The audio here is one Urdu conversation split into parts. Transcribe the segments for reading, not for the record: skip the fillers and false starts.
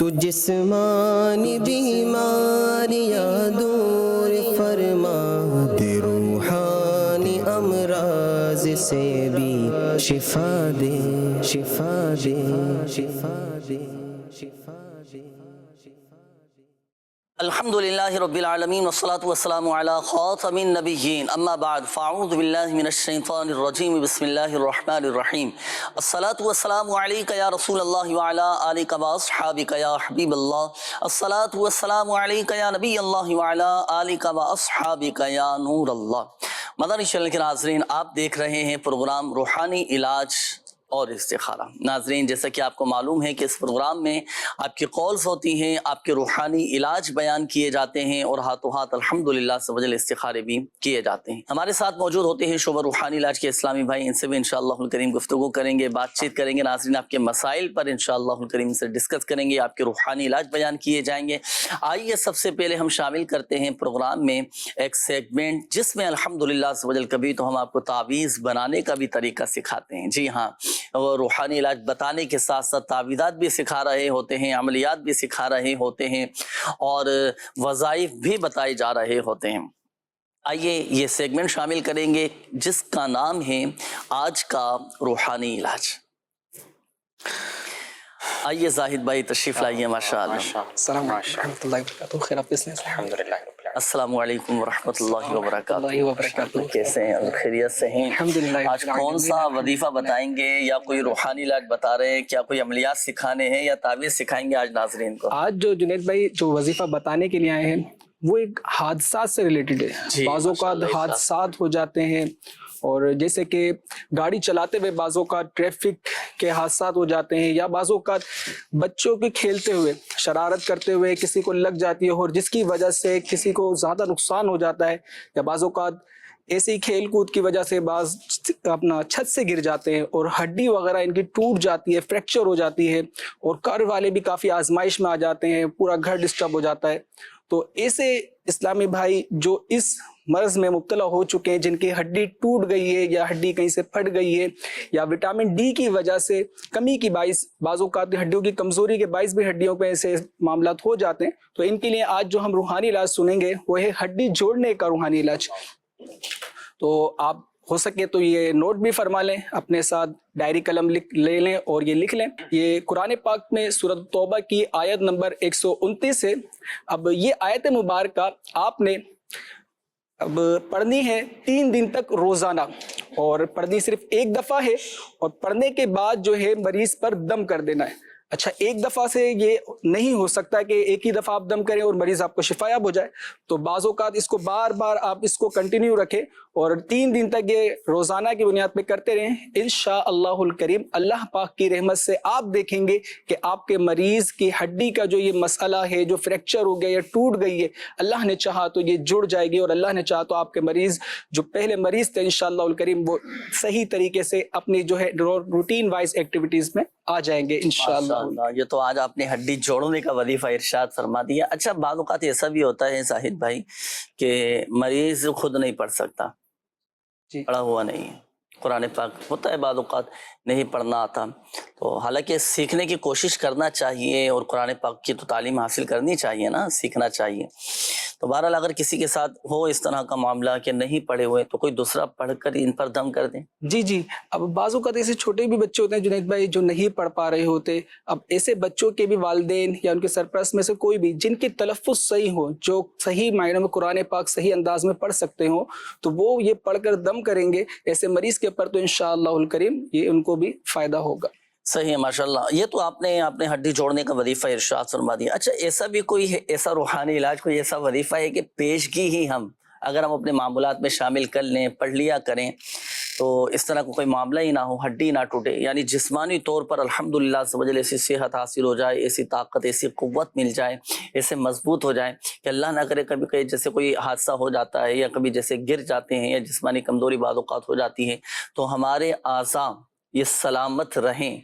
تو جسمانی بیماریاں دور فرما دے، روحانی امراض سے بھی شفا دے، شفا دے، شفا دے، شفا دے۔ الحمدللہ رب العالمین والصلاة والسلام علی خاتم النبیین، اما بعد فاعوذ باللہ من الشیطان الرجیم، بسم اللہ الرحمن الرحیم۔ الصلاة والسلام علیک یا رسول اللہ وعلی آلک واصحابک یا حبیب اللہ، الصلاة والسلام علیک یا نبی اللہ وعلی آلک واصحابک یا نور اللہ۔ مدنی چینل کے ناظرین، آپ دیکھ رہے ہیں پروگرام روحانی علاج اور استخارہ۔ ناظرین، جیسا کہ آپ کو معلوم ہے کہ اس پروگرام میں آپ کی کالز ہوتی ہیں، آپ کے روحانی علاج بیان کیے جاتے ہیں اور ہاتھوں ہاتھ الحمدللہ سبحانہ استخارے بھی کیے جاتے ہیں۔ ہمارے ساتھ موجود ہوتے ہیں شعبہ روحانی علاج کے اسلامی بھائی، ان سے بھی انشاءاللہ الکریم گفتگو کریں گے، بات چیت کریں گے۔ ناظرین، آپ کے مسائل پر انشاءاللہ الکریم سے ڈسکس کریں گے، آپ کے روحانی علاج بیان کیے جائیں گے۔ آئیے سب سے پہلے ہم شامل کرتے ہیں پروگرام میں ایک سیگمنٹ جس میں الحمدللہ سبحانہ کبھی تو ہم آپ کو تعویذ بنانے کا بھی طریقہ سکھاتے ہیں۔ جی ہاں، وہ روحانی علاج بتانے کے ساتھ ساتھ تعویذات بھی سکھا رہے ہوتے ہیں، عملیات بھی سکھا رہے ہوتے ہیں اور وظائف بھی بتائے جا رہے ہوتے ہیں۔ آئیے یہ سیگمنٹ شامل کریں گے جس کا نام ہے آج کا روحانی علاج۔ آئیے زاہد بھائی تشریف لائیے۔ ماشاءاللہ۔ السلام علیکم ورحمۃ اللہ وبرکاتہ۔ خیر آپ کیسے ہیں؟ الحمدللہ۔ السلام علیکم ورحمۃ اللہ وبرکاتہ۔ اللہ وبرکاتہ۔ کیسے ہیں؟ خیریت سے ہیں؟ الحمدللہ۔ آج کون سا وظیفہ بتائیں گے، یا کوئی روحانی علاج بتا رہے ہیں، کیا کوئی عملیات سکھانے ہیں یا تعویذ سکھائیں گے آج ناظرین کو؟ آج جو جنید بھائی جو وظیفہ بتانے کے لیے آئے ہیں وہ ایک حادثات سے ریلیٹڈ ہے۔ بعض اوقات حادثات ہو جاتے ہیں، اور جیسے کہ گاڑی چلاتے ہوئے بعض اوقات ٹریفک کے حادثات ہو جاتے ہیں، یا بعض اوقات بچوں کے کھیلتے ہوئے شرارت کرتے ہوئے کسی کو لگ جاتی ہے اور جس کی وجہ سے کسی کو زیادہ نقصان ہو جاتا ہے، یا بعض اوقات ایسی کھیل کود کی وجہ سے بعض اپنا چھت سے گر جاتے ہیں اور ہڈی وغیرہ ان کی ٹوٹ جاتی ہے، فریکچر ہو جاتی ہے، اور گھر والے بھی کافی آزمائش میں آ جاتے ہیں، پورا گھر ڈسٹرب ہو جاتا ہے۔ تو ایسے اسلامی بھائی جو اس مرض میں مبتلا ہو چکے ہیں، جن کی ہڈی ٹوٹ گئی ہے یا ہڈی کہیں سے پھٹ گئی ہے، یا وٹامن ڈی کی وجہ سے کمی کی باعث بعض اوقات ہڈیوں کی کمزوری کے باعث بھی ہڈیوں پہ ایسے معاملات ہو جاتے ہیں، تو ان کے لیے آج جو ہم روحانی علاج سنیں گے وہ ہے ہڈی جوڑنے کا روحانی علاج۔ تو آپ ہو سکے تو یہ نوٹ بھی فرما لیں، اپنے ساتھ ڈائری قلم لے لیں اور یہ لکھ لیں۔ یہ قرآن پاک میں سورۃ توبہ کی آیت نمبر 129 ہے۔ اب یہ آیت مبارکہ آپ نے اب پڑھنی ہے 3 دن تک روزانہ، اور پڑھنی صرف ایک دفعہ ہے، اور پڑھنے کے بعد جو ہے مریض پر دم کر دینا ہے۔ اچھا، ایک دفعہ سے یہ نہیں ہو سکتا کہ ایک ہی دفعہ آپ دم کریں اور مریض آپ کو شفایاب ہو جائے، تو بعض اوقات اس کو بار بار آپ اس کو کنٹینیو رکھیں اور 3 دن تک یہ روزانہ کی بنیاد پہ کرتے رہیں۔ انشاءاللہ الکریم اللہ پاک کی رحمت سے آپ دیکھیں گے کہ آپ کے مریض کی ہڈی کا جو یہ مسئلہ ہے، جو فریکچر ہو گیا یا ٹوٹ گئی ہے، اللہ نے چاہا تو یہ جڑ جائے گی، اور اللہ نے چاہا تو آپ کے مریض جو پہلے مریض تھے انشاءاللہ الکریم وہ صحیح طریقے سے اپنی جو ہے روٹین وائز ایکٹیویٹیز میں آ جائیں گے انشاءاللہ۔ یہ تو آج آپ نے ہڈی جوڑنے کا وظیفہ ارشاد فرما دیا۔ اچھا، بعض اوقات ایسا بھی ہوتا ہے زاہد بھائی کہ مریض خود نہیں پڑھ سکتا، پڑھا ہوا نہیں ہے، قرآن پاک ہوتا ہے بعض اوقات نہیں پڑھنا آتا، تو حالانکہ سیکھنے کی کوشش کرنا چاہیے اور قرآن پاک کی تو تعلیم حاصل کرنی چاہیے نا، سیکھنا چاہیے۔ تو بہرحال اگر کسی کے ساتھ ہو اس طرح کا معاملہ کہ نہیں پڑھے ہوئے، تو کوئی دوسرا پڑھ کر ان پر دم کر دیں۔ جی، اب بعض اوقات ایسے چھوٹے بھی بچے ہوتے ہیں جنید بھائی جو نہیں پڑھ پا رہے ہوتے، اب ایسے بچوں کے بھی والدین یا ان کے سرپرست میں سے کوئی بھی جن کی تلفظ صحیح ہو، جو صحیح معنوں میں قرآن پاک صحیح انداز میں پڑھ سکتے ہوں، تو وہ یہ پڑھ کر دم کریں گے ایسے مریض کے پر، تو انشاءاللہ الکریم یہ ان کو بھی فائدہ ہوگا۔ صحیح ہے، ماشاءاللہ۔ یہ تو آپ نے ہڈی جوڑنے کا وظیفہ ارشاد فرما دیا۔ اچھا، ایسا بھی کوئی ہے، ایسا روحانی علاج کوئی ایسا وظیفہ ہے کہ پیشگی ہی اگر ہم اپنے معمولات میں شامل کر لیں، پڑھ لیا کریں، تو اس طرح کو کوئی معاملہ ہی نہ ہو، ہڈی نہ ٹوٹے، یعنی جسمانی طور پر الحمدللہ سب وجہ ایسی صحت حاصل ہو جائے، ایسی طاقت، ایسی قوت مل جائے، ایسے مضبوط ہو جائے کہ اللہ نہ کرے کبھی کہیں جیسے کوئی حادثہ ہو جاتا ہے، یا کبھی جیسے گر جاتے ہیں، یا جسمانی کمزوری بعض اوقات ہو جاتی ہے، تو ہمارے اعضاء یہ سلامت رہیں،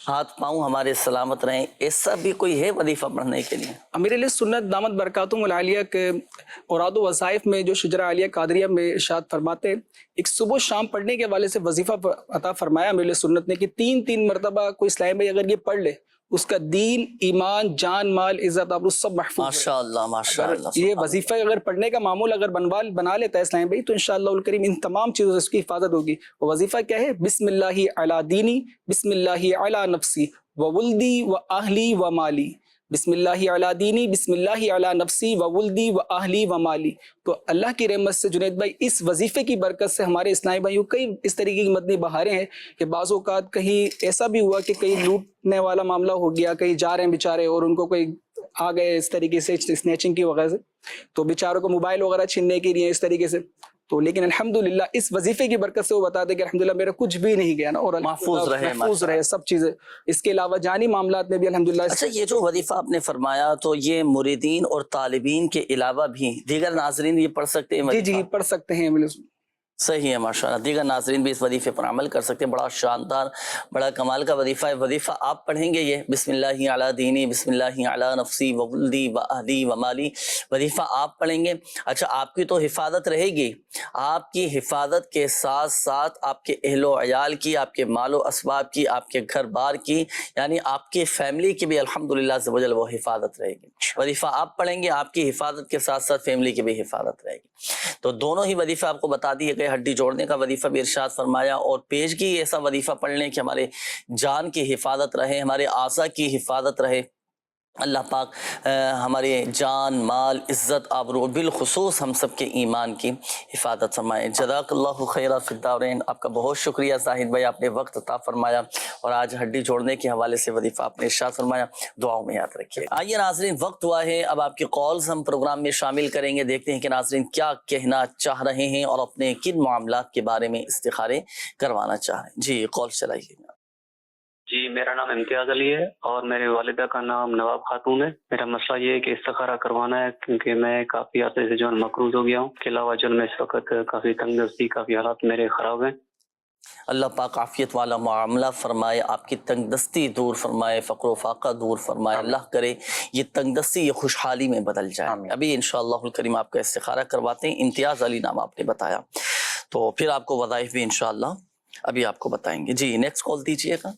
ہاتھ پاؤں ہمارے سلامت رہیں، ایسا بھی کوئی ہے وظیفہ پڑھنے کے لیے؟ امیر علیہ سنت دامت برکاتہم العالیہ کے اوراد و وظائف میں جو شجرہ عالیہ قادریہ میں ارشاد فرماتے ہیں، ایک صبح شام پڑھنے کے حوالے سے وظیفہ عطا فرمایا امیر علیہ سنت نے کہ 3 مرتبہ کوئی اسلامی بھائی اگر یہ پڑھ لے، اس کا دین، ایمان، جان، مال، عزت آبرو سب محفوظ رہے۔ ماشاء اللہ ماشاء اگر اللہ، یہ وظیفہ اگر پڑھنے کا معمول اگر بنا لیتا ہے اسلام بھائی، تو انشاءاللہ الکریم ان تمام چیزوں سے اس کی حفاظت ہوگی۔ وہ وظیفہ کیا ہے؟ بسم اللہ علی دینی، بسم اللہ علی نفسی وولدی و اہلی و مالی، بسم اللہ علی دینی، بسم اللہ علی نفسی وولدی و اہلی و مالی۔ تو اللہ کی رحمت سے جنید بھائی اس وظیفے کی برکت سے ہمارے اسلامی بھائیوں کئی اس طریقے کی مدنی بہاریں ہیں کہ بعض اوقات کہیں ایسا بھی ہوا کہ کہیں لوٹنے والا معاملہ ہو گیا، کہیں جا رہے ہیں بیچارے اور ان کو کوئی آ گئے اس طریقے سے اسنیچنگ کی وغیرہ سے، تو بیچاروں کو موبائل وغیرہ چھیننے کے لیے اس طریقے سے، تو لیکن الحمدللہ اس وظیفے کی برکت سے وہ بتا دے کہ الحمدللہ میرا کچھ بھی نہیں گیا نا، اور محفوظ رہے سب چیزیں۔ اس کے علاوہ جانی معاملات میں بھی الحمدللہ۔ اچھا، یہ جو وظیفہ آپ نے فرمایا تو یہ مریدین اور طالبین کے علاوہ بھی دیگر ناظرین یہ پڑھ سکتے ہیں؟ جی پڑھ سکتے ہیں۔ صحیح ہے ماشاءاللہ، دیگر ناظرین بھی اس وظیفے پر عمل کر سکتے ہیں۔ بڑا شاندار، بڑا کمال کا وظیفہ ہے۔ وظیفہ آپ پڑھیں گے یہ بسم اللہ علی دینی، بسم اللہ علی نفسی وولدی و اہلی و مالی، وظیفہ آپ پڑھیں گے۔ اچھا، آپ کی تو حفاظت رہے گی، آپ کی حفاظت کے ساتھ ساتھ آپ کے اہل و عیال کی، آپ کے مال و اسباب کی، آپ کے گھر بار کی، یعنی آپ کی فیملی کی بھی الحمدللہ عز و جل وہ حفاظت رہے گی۔ وظیفہ آپ پڑھیں گے، آپ کی حفاظت کے ساتھ ساتھ فیملی کی بھی حفاظت رہے گی۔ تو دونوں ہی وظیفہ آپ کو بتا دیے گئے، ہڈی جوڑنے کا وظیفہ بھی ارشاد فرمایا، اور پیشگی ایسا وظیفہ پڑھ لیں کہ ہمارے جان کی حفاظت رہے، ہمارے اعضاء کی حفاظت رہے۔ اللہ پاک ہمارے جان، مال، عزت، آبرو، بالخصوص ہم سب کے ایمان کی حفاظت فرمائے۔ جزاک اللہ خیرہ فی الدارین۔ آپ کا بہت شکریہ زاہد بھائی، آپ نے وقت عطا فرمایا اور آج ہڈی جوڑنے کے حوالے سے وظیفہ آپ نے ارشاد فرمایا، دعاؤں میں یاد رکھیے۔ آئیے ناظرین، وقت ہوا ہے اب آپ کی کالز ہم پروگرام میں شامل کریں گے۔ دیکھتے ہیں کہ ناظرین کیا کہنا چاہ رہے ہیں اور اپنے کن معاملات کے بارے میں استخارے کروانا چاہ رہے ہیں۔ جی کال چلائیے۔ جی، میرا نام امتیاز علی ہے اور میرے والدہ کا نام نواب خاتون ہے۔ میرا مسئلہ یہ ہے کہ استخارہ کروانا ہے کیونکہ میں کافی عرصے سے جو ہے مقروض ہو گیا ہوں، اس کے علاوہ جو میں اس وقت کافی تنگ دستی، کافی حالات میرے خراب ہیں۔ اللہ پاک عافیت والا معاملہ فرمائے، آپ کی تنگ دستی دور فرمائے، فقر و فاقہ دور فرمائے۔ اللہ کرے یہ تنگ دستی یہ خوشحالی میں بدل جائے۔ ابھی انشاءاللہ الکریم آپ کا استخارہ کرواتے ہیں۔ امتیاز علی نام آپ نے بتایا، تو پھر آپ کو وظائف بھی انشاءاللہ ابھی آپ کو بتائیں گے۔ جی نیکسٹ کال دیجیے گا۔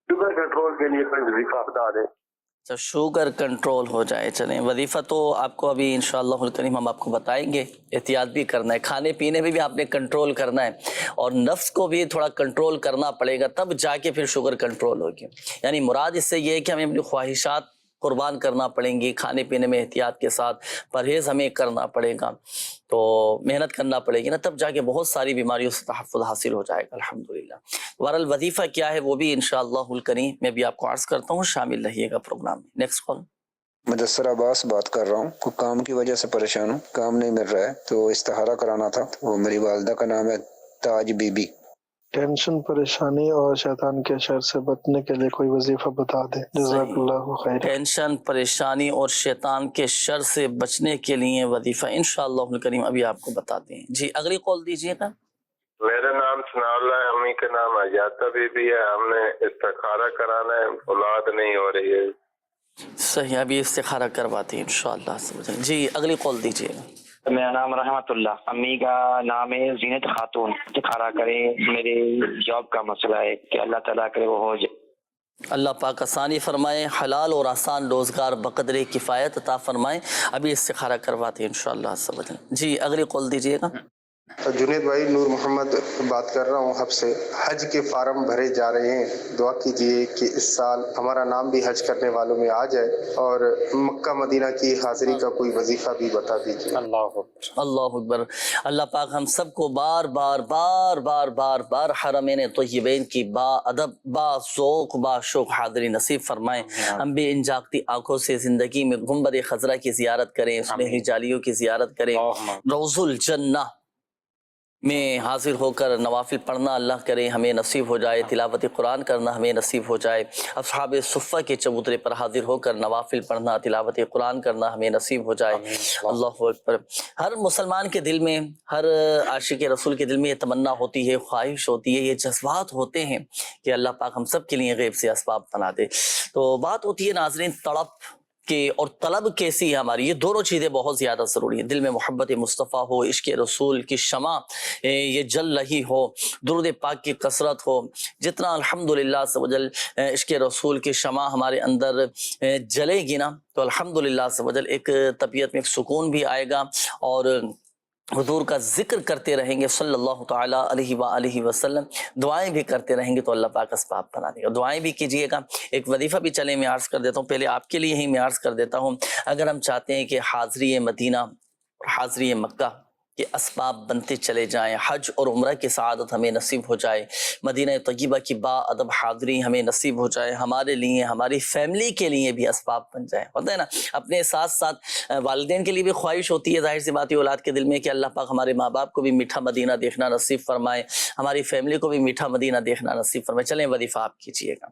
شوگر کنٹرول کے لیے کوئی وظیفہ بتا دیں۔ اچھا، شوگر کنٹرول ہو جائے، چلیں وظیفہ تو آپ کو ابھی انشاءاللہ الکریم ہم آپ کو بتائیں گے۔ احتیاط بھی کرنا ہے، کھانے پینے میں بھی آپ نے کنٹرول کرنا ہے، اور نفس کو بھی تھوڑا کنٹرول کرنا پڑے گا، تب جا کے پھر شوگر کنٹرول ہوگی۔ یعنی مراد اس سے یہ ہے کہ ہمیں اپنی خواہشات قربان کرنا پڑیں گی، کھانے پینے میں احتیاط کے ساتھ پرہیز ہمیں کرنا پڑے گا، تو محنت کرنا پڑے گی نا، تب جا کے بہت ساری بیماریوں سے تحفظ حاصل ہو جائے گا الحمدللہ۔ بہرحال وظیفہ کیا ہے وہ بھی انشاءاللہ الکریم میں بھی آپ کو عرض کرتا ہوں، شامل رہیے گا پروگرام میں۔ Next call. مدثر عباس بات کر رہا ہوں، کوئی کام کی وجہ سے پریشان ہوں، کام نہیں مل رہا ہے تو استخارہ کرانا تھا۔ وہ میری والدہ کا نام ہے تاج بی بی۔ ٹینشن، پریشانی اور شیطان کے شر سے بچنے کے لیے کوئی وظیفہ بتا دیں، جزاک اللہ خیر۔ ٹینشن، پریشانی اور شیطان کے شر سے بچنے کے لیے وظیفہ انشاءاللہ الکریم ابھی آپ کو بتاتے ہیں۔ جی اگلی کال دیجیے گا۔ میرا نام ثناء اللہ ہے، امی کا نام حجاتہ بی بی ہے۔ ہم نے استخارہ کرانا ہے، اولاد نہیں ہو رہی ہے۔ صحیح، ابھی استخارہ کرواتے ہیں انشاءاللہ۔ جی اگلی کال دیجیے گا۔ میرا نام رحمت اللہ، امی کا نام ہے زینت خاتون۔ استخارہ کریں، میرے جاب کا مسئلہ ہے کہ اللہ تعالیٰ کرے وہ ہو جائے۔ اللہ پاک آسانی فرمائے، حلال اور آسان روزگار بقدر کفایت عطا فرمائے۔ ابھی استخارہ کرواتے ہیں انشاءاللہ۔ جی اگلی کال دیجیے گا۔ جنید بھائی، نور محمد بات کر رہا ہوں حب سے۔ حج کے فارم بھرے جا رہے ہیں، دعا کیجئے کہ اس سال ہمارا نام بھی حج کرنے والوں میں آ جائے، اور مکہ مدینہ کی حاضری کا کوئی وظیفہ بھی بتا دیجئے۔ اللہ اکبر۔ اللہ پاک ہم سب کو بار بار بار بار بار بار حرمین طیبین کی با ادب، با ذوق، با شوق حاضری نصیب فرمائیں۔ ہم بھی ان جاگتی آنکھوں سے زندگی میں گنبد خضرا کی زیارت کریں، اس میں جالیوں کی زیارت کریں، روض الجنہ میں حاضر ہو کر نوافل پڑھنا اللہ کرے ہمیں نصیب ہو جائے، تلاوت قرآن کرنا ہمیں نصیب ہو جائے، اصحاب صفہ کے چبوترے پر حاضر ہو کر نوافل پڑھنا، تلاوت قرآن کرنا ہمیں نصیب ہو جائے۔ اللہ اکبر۔ ہر مسلمان کے دل میں، ہر عاشق رسول کے دل میں یہ تمنا ہوتی ہے، خواہش ہوتی ہے، یہ جذبات ہوتے ہیں کہ اللہ پاک ہم سب کے لیے غیب سے اسباب بنا دے۔ تو بات ہوتی ہے ناظرین تڑپ، کہ اور طلب کیسی ہے ہماری، یہ دونوں چیزیں بہت زیادہ ضروری ہیں. دل میں محبت مصطفیٰ ہو، عشق رسول کی شمع یہ جل رہی ہو، درود پاک کی کثرت ہو. جتنا الحمدللہ عز و جل عشق رسول کی شمع ہمارے اندر جلے گی نا تو الحمدللہ عز و جل ایک طبیعت میں ایک سکون بھی آئے گا، اور حضور کا ذکر کرتے رہیں گے صلی اللہ تعالیٰ علیہ وآلہ وسلم، دعائیں بھی کرتے رہیں گے تو اللہ پاک اسباب بنا دے گا. دعائیں بھی کیجئے گا. ایک وظیفہ بھی چلے میں عرض کر دیتا ہوں، پہلے آپ کے لیے ہی میں عرض کر دیتا ہوں. اگر ہم چاہتے ہیں کہ حاضری مدینہ اور حاضری مکہ کے اسباب بنتے چلے جائیں، حج اور عمرہ کی سعادت ہمیں نصیب ہو جائے، مدینہ طیبہ کی با ادب حاضری ہمیں نصیب ہو جائے، ہمارے لیے ہماری فیملی کے لیے بھی اسباب بن جائے. ہوتا ہے نا، اپنے ساتھ ساتھ والدین کے لیے بھی خواہش ہوتی ہے، ظاہر سی بات ہے اولاد کے دل میں، کہ اللہ پاک ہمارے ماں باپ کو بھی میٹھا مدینہ دیکھنا نصیب فرمائے، ہماری فیملی کو بھی میٹھا مدینہ دیکھنا نصیب فرمائے. چلیں وظیفہ آپ کیجیے گا.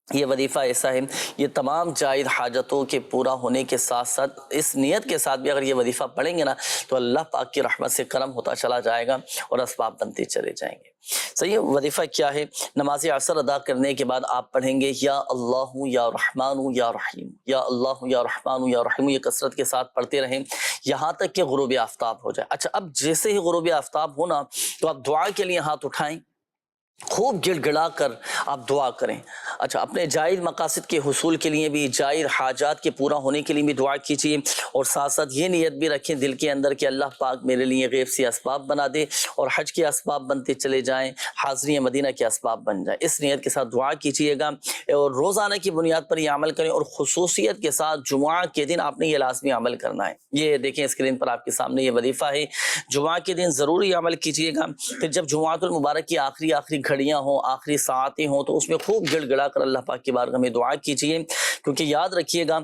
یہ وظیفہ ایسا ہے، یہ تمام جائز حاجتوں کے پورا ہونے کے ساتھ ساتھ اس نیت کے ساتھ بھی اگر یہ وظیفہ پڑھیں گے نا تو اللہ پاک کی رحمت سے کرم ہوتا چلا جائے گا اور اسباب بنتے چلے جائیں گے. صحیح. وظیفہ کیا ہے؟ نماز عصر ادا کرنے کے بعد آپ پڑھیں گے یا اللہ یا رحمان یا رحیم، یا اللہ یا رحمان یا رحیم. یہ کثرت کے ساتھ پڑھتے رہیں یہاں تک کہ غروب آفتاب ہو جائے. اچھا، اب جیسے ہی غروب آفتاب ہونا تو آپ دعا کے لیے ہاتھ اٹھائیں، خوب گڑ گڑا کر آپ دعا کریں. اچھا، اپنے جائز مقاصد کے حصول کے لیے بھی، جائز حاجات کے پورا ہونے کے لیے بھی دعا کیجیے، اور ساتھ ساتھ یہ نیت بھی رکھیں دل کے اندر کہ اللہ پاک میرے لیے غیب سے اسباب بنا دے اور حج کے اسباب بنتے چلے جائیں، حاضری مدینہ کے اسباب بن جائیں. اس نیت کے ساتھ دعا کیجیے گا، اور روزانہ کی بنیاد پر یہ عمل کریں، اور خصوصیت کے ساتھ جمعہ کے دن آپ نے یہ لازمی عمل کرنا ہے. یہ دیکھیں اسکرین پر آپ کے سامنے یہ وظیفہ ہے، جمعہ کے دن ضروری عمل کیجیے گا. پھر جب جمعۃ المبارک کی آخری گھڑیاں ہوں، آخری ساعتیں ہوں، تو اس میں خوب گڑ گڑا کر اللہ پاک کی بارگاہ میں دعا کیجیے. کیونکہ یاد رکھیے گا،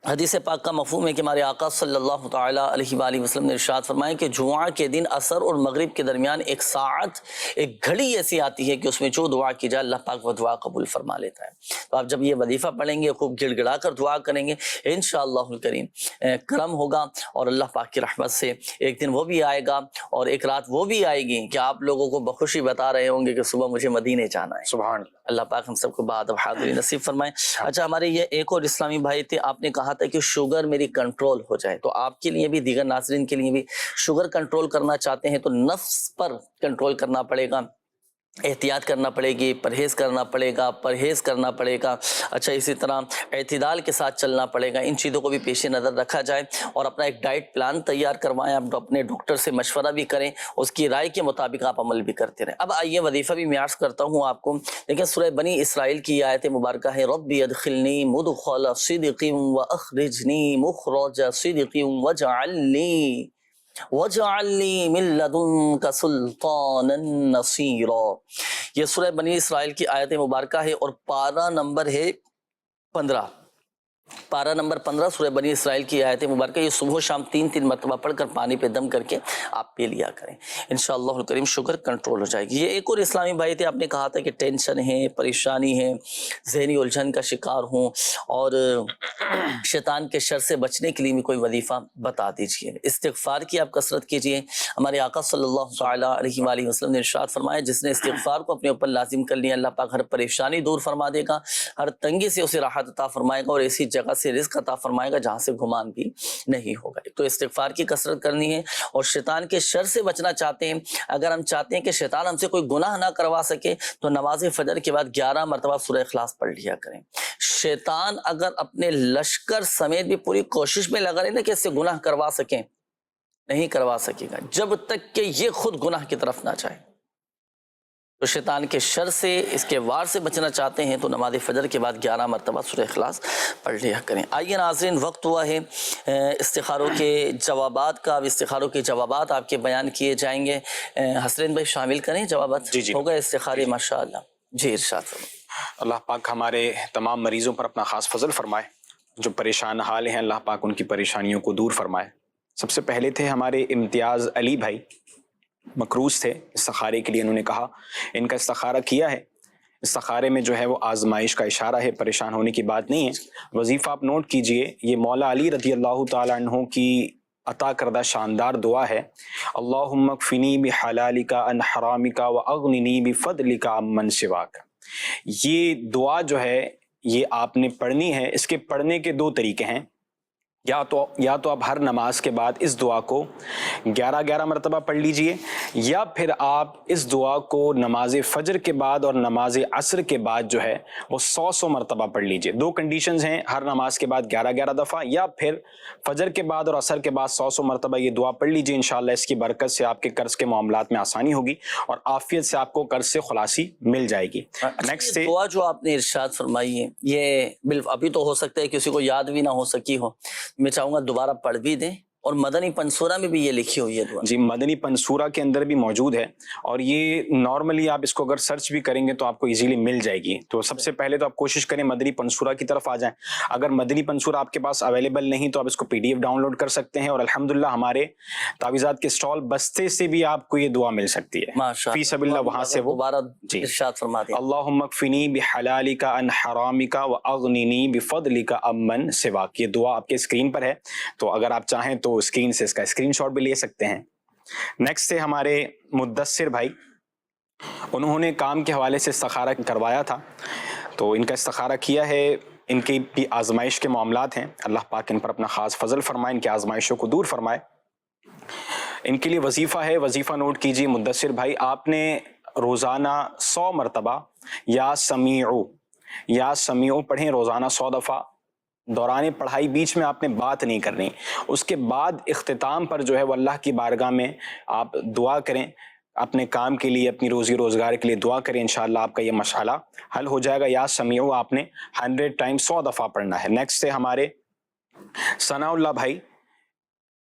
حدیث پاک کا مفہوم ہے کہ ہمارے آقا صلی اللہ تعالیٰ علیہ وآلہ وسلم نے ارشاد فرمایا کہ جمعہ کے دن عصر اور مغرب کے درمیان ایک ساعت، ایک گھڑی ایسی آتی ہے کہ اس میں جو دعا کی جائے اللہ پاک وہ دعا قبول فرما لیتا ہے. تو آپ جب یہ وظیفہ پڑھیں گے، خوب گڑ گڑا کر دعا کریں گے، انشاءاللہ الکریم کرم ہوگا، اور اللہ پاک کی رحمت سے ایک دن وہ بھی آئے گا اور ایک رات وہ بھی آئے گی کہ آپ لوگوں کو بخوشی بتا رہے ہوں گے کہ صبح مجھے مدینے جانا ہے. سبحان اللہ. اللہ پاک ہم سب کو بادب حاضری نصیب فرمائے. اچھا، ہمارے یہ ایک اور اسلامی بھائی تھے، آپ نے کہا تھا کہ شوگر میری کنٹرول ہو جائے، تو آپ کے لیے بھی، دیگر ناظرین کے لیے بھی، شوگر کنٹرول کرنا چاہتے ہیں تو نفس پر کنٹرول کرنا پڑے گا، احتیاط کرنا پڑے گی، پرہیز کرنا پڑے گا. اچھا، اسی طرح اعتدال کے ساتھ چلنا پڑے گا. ان چیزوں کو بھی پیش نظر رکھا جائے اور اپنا ایک ڈائٹ پلان تیار کروائیں. آپ اپنے ڈاکٹر سے مشورہ بھی کریں، اس کی رائے کے مطابق آپ عمل بھی کرتے رہیں. اب آئیے وظیفہ بھی میں عرض کرتا ہوں آپ کو. لیکن سورہ بنی اسرائیل کی آیت مبارکہ ہے، ربی ادخلنی مدخل صدق واخرجنی مخرج صدق وَجَعَلْنِي مِن لَّدُنْكَ سُلْطَانًا نَصِيرًا. یہ سورہ بنی اسرائیل کی آیت مبارکہ ہے اور پارہ نمبر ہے 15. پارہ نمبر 15 سورہ بنی اسرائیل کی آیت مبارکہ. یہ صبح و شام 3 مرتبہ پڑھ کر پانی پہ دم کر کے آپ پی لیا کریں، انشاءاللہ الکریم شوگر کنٹرول ہو جائے گی. یہ ایک اور اسلامی بھائی تھے، آپ نے کہا تھا کہ ٹینشن ہے، پریشانی ہے، ذہنی الجھن کا شکار ہوں اور شیطان کے شر سے بچنے کے لیے بھی کوئی وظیفہ بتا دیجئے. استغفار کی آپ کثرت کیجئے. ہمارے آقا صلی اللہ تعالیٰ علیہ وآلہ وسلم نے ارشاد فرمایا، جس نے استغفار کو اپنے اوپر لازم کر لیا، اللہ پاک ہر پریشانی دور فرما دے گا، ہر تنگی سے اسے راحت عطا فرمائے گا، اور ایسی جگہ سے رزق عطا فرمائے گا جہاں سے گمان بھی نہیں ہوگا. تو استغفار کی کثرت کرنی ہے، اور شیطان کے شر سے بچنا چاہتے ہیں. اگر ہم چاہتے ہیں کہ شیطان ہم سے کوئی گناہ نہ کروا سکے تو نماز فجر کے بعد 11 مرتبہ سورہ اخلاص پڑھ لیا کریں. شیطان اگر اپنے لشکر سمیت بھی پوری کوشش میں لگا رہے نا کہ اس سے گناہ کروا سکیں، نہیں کروا سکے گا جب تک کہ یہ خود گناہ کی طرف نہ جائے. تو شیطان کے شر سے، اس کے وار سے بچنا چاہتے ہیں تو نماز فجر کے بعد 11 مرتبہ سورہ اخلاص پڑھ لیا کریں. آئیے ناظرین، وقت ہوا ہے استخاروں کے جوابات کا. اب استخاروں کے جوابات آپ کے بیان کیے جائیں گے. حسرین بھائی شامل کریں جوابات. جی ہو گئے استخارے ماشاءاللہ. جی ارشاد فرمائیں. اللہ پاک ہمارے تمام مریضوں پر اپنا خاص فضل فرمائے. جو پریشان حال ہیں اللہ پاک ان کی پریشانیوں کو دور فرمائے. سب سے پہلے تھے ہمارے امتیاز علی بھائی، مقروض تھے. استخارے کے لیے انہوں نے کہا، ان کا استخارہ کیا ہے. استخارے میں جو ہے وہ آزمائش کا اشارہ ہے، پریشان ہونے کی بات نہیں ہے. وظیفہ آپ نوٹ کیجئے، یہ مولا علی رضی اللہ تعالیٰ عنہ کی عطا کردہ شاندار دعا ہے. اللہم اکفنی بحلالک عن حرامک واغننی بفضلک عمن سواک. یہ دعا جو ہے یہ آپ نے پڑھنی ہے، اس کے پڑھنے کے دو طریقے ہیں. یا تو آپ ہر نماز کے بعد اس دعا کو 11 مرتبہ پڑھ لیجئے، یا پھر آپ اس دعا کو نماز فجر کے بعد اور نماز عصر کے بعد جو ہے وہ 100 مرتبہ پڑھ لیجئے. دو کنڈیشنز ہیں، ہر نماز کے بعد 11 دفعہ، یا پھر فجر کے بعد اور عصر کے بعد 100 مرتبہ یہ دعا پڑھ لیجئے. انشاءاللہ اس کی برکت سے آپ کے قرض کے معاملات میں آسانی ہوگی اور عافیت سے آپ کو قرض سے خلاصی مل جائے گی. نیکسٹ دعا جو آپ نے ارشاد فرمائی ہے، یہ ابھی تو ہو سکتا ہے کسی کو یاد بھی نہ ہو سکی ہو، میں چاہوں گا دوبارہ پڑھ بھی دیں. اور مدنی پنسورہ میں بھی یہ لکھی ہوئی ہے دعا. جی مدنی پنسورہ کے اندر بھی موجود ہے، اور یہ نارملی آپ اس کو اگر سرچ بھی کریں گے تو آپ کو ایزیلی مل جائے گی. تو سب سے پہلے تو آپ کوشش کریں مدنی پنسورہ کی طرف آ جائیں. اگر مدنی پنسورہ آپ کے پاس اویلیبل نہیں تو آپ اس کو PDF ڈاؤن لوڈ کر سکتے ہیں، اور الحمدللہ ہمارے تعویذات کے سٹال بستے سے بھی آپ کو یہ دعا مل سکتی ہے فی سبیل اللہ. وہاں سے وہ دوبارہ جی ارشاد فرما دیں. اللہم اکفنی بحلالک عن حرامک واغننی بفضلک عمن سواک. یہ دعا آپ کے اسکرین پر ہے، تو اگر آپ چاہیں تو اسکرین سے اس کا اسکرین شاٹ بھی لے سکتے ہیں. نیکسٹ سے ہمارے مدثر بھائی، انہوں نے کام کے حوالے سے استخارہ کروایا تھا، تو ان کا استخارہ کیا ہے. ان کی بھی آزمائش کے معاملات ہیں، اللہ پاک ان پر اپنا خاص فضل فرمائے، ان کی آزمائشوں کو دور فرمائے. ان کے لیے وظیفہ ہے، وظیفہ نوٹ کیجئے مدثر بھائی. آپ نے روزانہ 100 مرتبہ یا سمیعو پڑھیں، روزانہ 100 دفعہ. دوران پڑھائی بیچ میں آپ نے بات نہیں کرنی. اس کے بعد اختتام پر جو ہے وہ اللہ کی بارگاہ میں آپ دعا کریں، اپنے کام کے لیے، اپنی روزی روزگار کے لیے دعا کریں. انشاءاللہ آپ کا یہ مشغلہ حل ہو جائے گا. یا سمیعو آپ نے 100 ٹائم 100 دفعہ پڑھنا ہے. نیکسٹ سے ہمارے ثناء اللہ بھائی،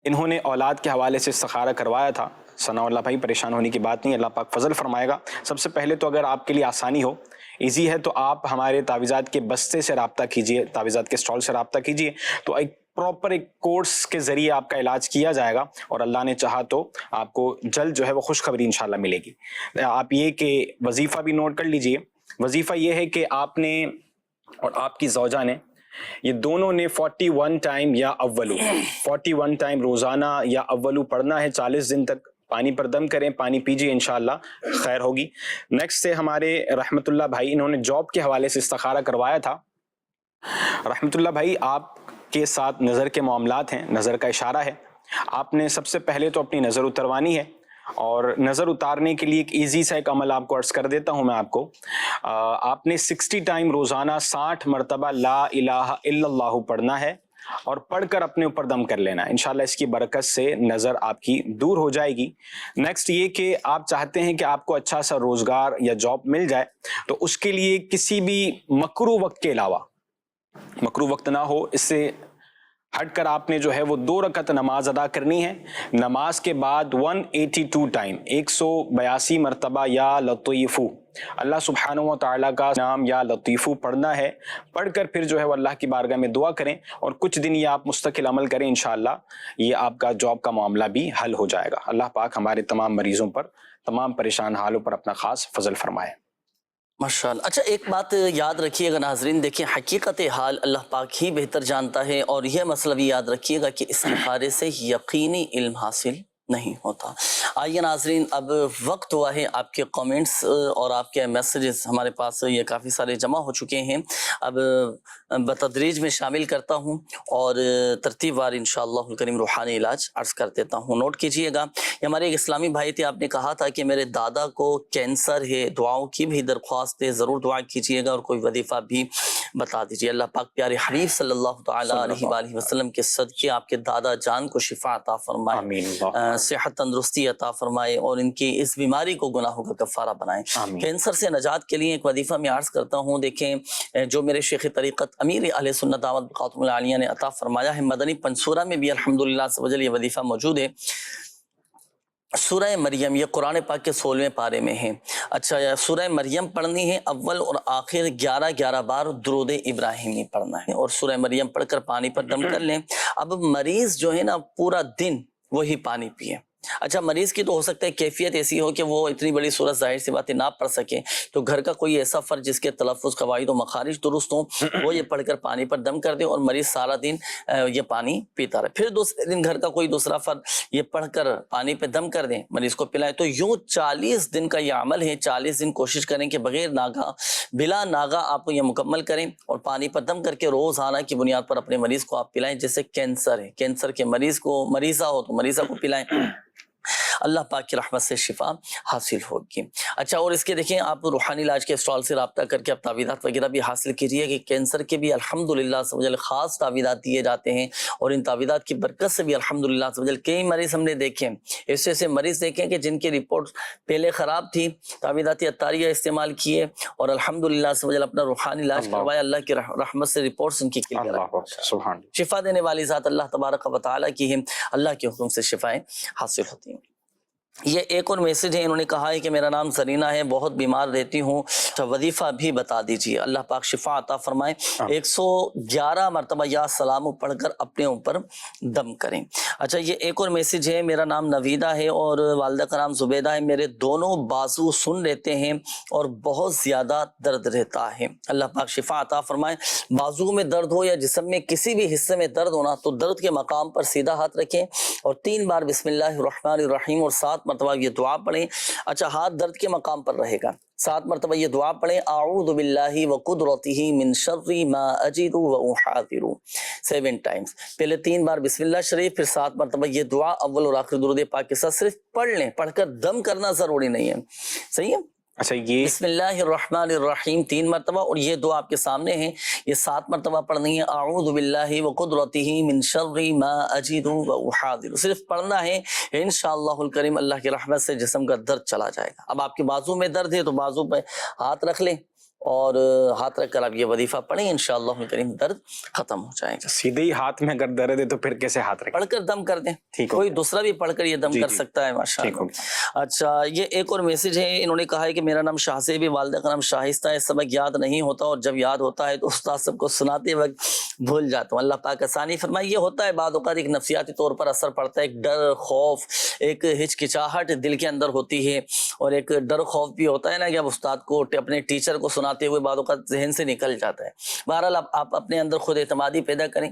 انہوں نے اولاد کے حوالے سے استخارہ کروایا تھا. ثناء اللہ بھائی پریشان ہونے کی بات نہیں، اللہ پاک فضل فرمائے گا. سب سے پہلے تو اگر آپ کے لیے آسانی ہو، ایزی ہے، تو آپ ہمارے تعویذات کے بستے سے رابطہ کیجئے، تعویذات کے سٹال سے رابطہ کیجئے. تو ایک پراپر ایک کورس کے ذریعے آپ کا علاج کیا جائے گا، اور اللہ نے چاہا تو آپ کو جلد جو ہے وہ خوشخبری انشاءاللہ ملے گی. آپ یہ کہ وظیفہ بھی نوٹ کر لیجئے. وظیفہ یہ ہے کہ آپ نے اور آپ کی زوجہ نے، یہ دونوں نے 41 ٹائم یا اولو 41 ٹائم روزانہ یا اولو پڑھنا ہے 40 دن تک. پانی پر دم کریں، پانی پیجئے، انشاءاللہ خیر ہوگی. نیکسٹ سے ہمارے رحمت اللہ بھائی، انہوں نے جاب کے حوالے سے استخارہ کروایا تھا. رحمت اللہ بھائی، آپ کے ساتھ نظر کے معاملات ہیں، نظر کا اشارہ ہے. آپ نے سب سے پہلے تو اپنی نظر اتروانی ہے، اور نظر اتارنے کے لیے ایک ایزی سا ایک عمل آپ کو عرض کر دیتا ہوں میں آپ کو. آپ نے 60 ٹائم روزانہ 60 مرتبہ لا الہ الا اللہ پڑھنا ہے، اور پڑھ کر اپنے اوپر دم کر لینا ہے. انشاءاللہ اس کی برکت سے نظر آپ کی دور ہو جائے گی. نیکسٹ یہ کہ آپ چاہتے ہیں کہ آپ کو اچھا سا روزگار یا جاب مل جائے، تو اس کے لیے کسی بھی مکروہ وقت کے علاوہ، مکروہ وقت نہ ہو، اس سے ہٹ کر آپ نے جو ہے وہ 2 رکعت نماز ادا کرنی ہے. نماز کے بعد 182 ٹائم 182 مرتبہ یا لطیفو، اللہ سبحانہ و تعالیٰ کا نام یا لطیفو پڑھنا ہے. پڑھ کر پھر جو ہے وہ اللہ کی بارگاہ میں دعا کریں، اور کچھ دن یہ آپ مستقل عمل کریں. انشاءاللہ یہ آپ کا جاب کا معاملہ بھی حل ہو جائے گا. اللہ پاک ہمارے تمام مریضوں پر، تمام پریشان حالوں پر اپنا خاص فضل فرمائے. ماشاءاللہ. اچھا ایک بات یاد رکھیے گا ناظرین، دیکھیں حقیقت حال اللہ پاک ہی بہتر جانتا ہے، اور یہ مسئلہ بھی یاد رکھیے گا کہ استخارے سے یقینی علم حاصل نہیں ہوتا. آئیے ناظرین، اب وقت ہوا ہے آپ کے کامنٹس اور آپ کے میسیجز ہمارے پاس یہ کافی سارے جمع ہو چکے ہیں. اب بتدریج میں شامل کرتا ہوں، اور ترتیب وار انشاءاللہ الکریم روحانی علاج عرض کر دیتا ہوں. نوٹ کیجئے گا. یہ ہمارے ایک اسلامی بھائی تھے، آپ نے کہا تھا کہ میرے دادا کو کینسر ہے، دعاؤں کی بھی درخواست ہے، ضرور دعا کیجئے گا، اور کوئی وظیفہ بھی بتا دیجئے. اللہ پاک پیارے حبیب صلی اللہ تعالی علیہ وآلہ وسلم کے صدقے آپ کے دادا جان کو شفا عطا فرمائے، صحت تندرستی عطا فرمائے، اور ان کی اس بیماری کو گناہوں کا کفارہ بنائے. کینسر سے نجات کے لیے ایک وظیفہ میں عرض کرتا ہوں. دیکھیں جو میرے شیخ طریقت امیر اہل سنت دعوت بقاتم العالیہ نے عطا فرمایا ہے، مدنی پنسورہ میں بھی الحمدللہ عز و جل یہ وظیفہ موجود ہے. سورہ مریم، یہ قرآن پاک کے 16ویں پارے میں ہے. اچھا، سورہ مریم پڑھنی ہے، اول اور آخر 11 بار درود ابراہیمی پڑھنا ہے، اور سورہ مریم پڑھ کر پانی پر دم کر لیں. اب مریض جو ہے نا پورا دن وہی پانی پیے، اچھا مریض کی تو ہو سکتا ہے کیفیت ایسی ہو کہ وہ اتنی بڑی صورت ظاہر سی باتیں نہ پڑھ سکے، تو گھر کا کوئی ایسا فرد جس کے تلفظ قواعد و مخارج درست ہوں وہ یہ پڑھ کر پانی پر دم کر دے اور مریض سارا دن یہ پانی پیتا رہے، پھر دوسرے دن گھر کا کوئی دوسرا فرد یہ پڑھ کر پانی پہ دم کر دیں، مریض کو پلائے، تو یوں 40 دن کا یہ عمل ہے، 40 دن کوشش کریں کہ بغیر ناغہ بلا ناغہ آپ کو یہ مکمل کریں اور پانی پر دم کر کے روزانہ کی بنیاد پر اپنے مریض کو آپ پلائیں۔ جیسے کینسر ہے، کینسر کے مریض کو مریضہ ہو تو مریضہ کو پلائیں، اللہ پاک کی رحمت سے شفا حاصل ہوگی۔ اچھا اور اس کے دیکھیں آپ روحانی علاج کے اسٹال سے رابطہ کر کے آپ تعویذات وغیرہ بھی حاصل کیجیے کہ کینسر کے بھی الحمدللہ خاص تعویذات دیے جاتے ہیں، اور ان تعویذات کی برکت سے بھی الحمدللہ کئی مریض ہم نے دیکھے، ایسے ایسے مریض دیکھیں کہ جن کی رپورٹ پہلے خراب تھی، تعویذات عطاریہ استعمال کیے اور الحمدللہ اپنا روحانی علاج کروایا، اللہ کی رحمت سے رپورٹس ان کی کلیئر آئی۔ شفا دینے والی ذات اللہ تبارک و تعالیٰ کی ہے، اللہ کے حکم سے شفائیں حاصل ہوتی ہیں۔ یہ ایک اور میسج ہے، انہوں نے کہا ہے کہ میرا نام زرینہ ہے، بہت بیمار رہتی ہوں، وظیفہ بھی بتا دیجیے، اللہ پاک شفا عطا فرمائے۔ 111 مرتبہ یا سلام پڑھ کر اپنے اوپر دم کریں۔ اچھا یہ ایک اور میسج ہے، میرا نام نویدہ ہے اور والدہ کا نام زبیدہ ہے، میرے دونوں بازو سن رہتے ہیں اور بہت زیادہ درد رہتا ہے، اللہ پاک شفا عطا فرمائے۔ بازو میں درد ہو یا جسم میں کسی بھی حصے میں درد ہونا تو درد کے مقام پر سیدھا ہاتھ رکھیں اور 3 بار بسم اللہ الرحمن الرحیم اور 7 مرتبہ یہ دعا پڑھیں۔ اچھا ہاتھ درد کے مقام پر رہے گا، 7 مرتبہ یہ دعا پڑھیں، اعوذ باللہ وقدرتہ من شر ما اجد واحاذر، 7 ٹائمز، پہلے 3 بار بسم اللہ شریف، پھر 7 مرتبہ یہ دعا اول اور آخر درود پاک کے ساتھ صرف پڑھ لیں، پڑھ کر دم کرنا ضروری نہیں ہے، صحیح ہے؟ اچھا یہ بسم اللہ الرحمن الرحیم 3 مرتبہ اور یہ دعا آپ کے سامنے ہے، یہ 7 مرتبہ پڑھنی ہے، اعوذ باللہ وقدرتہ من شر ما اجد واحاذر، صرف پڑھنا ہے، انشاءاللہ الکریم اللہ کی رحمت سے جسم کا درد چلا جائے گا۔ اب آپ کے بازو میں درد ہے تو بازو پہ ہاتھ رکھ لیں اور ہاتھ رکھ کر آپ یہ وظیفہ پڑھیں، انشاءاللہ الکریم درد ختم ہو جائے گا۔ سیدھے ہی ہاتھ میں اگر درد ہے تو پھر کیسے ہاتھ رکھیں؟ پڑھ کر دم کر دیں، کوئی دوسرا بھی پڑھ کر یہ دم کر سکتا ہے، ماشاءاللہ۔ اچھا یہ ایک اور میسج ہے، انہوں نے کہا ہے کہ میرا نام شاہ سے بھی، والدہ کا نام شائستہ ہے، سبق یاد نہیں ہوتا اور جب یاد ہوتا ہے تو استاد سب کو سناتے وقت بھول جاتا ہوں، اللہ پاک آسانی فرمائے۔ یہ ہوتا ہے بعض اوقات ایک نفسیاتی طور پر اثر پڑتا ہے، ایک ڈر، خوف، ایک ہچکچاہٹ دل کے اندر ہوتی ہے اور ایک ڈر خوف بھی ہوتا ہے نا کہ اب استاد کو اپنے ٹیچر کو سناتے ہوئے بعض اوقات ذہن سے نکل جاتا ہے۔ بہرحال آپ اپنے اندر خود اعتمادی پیدا کریں،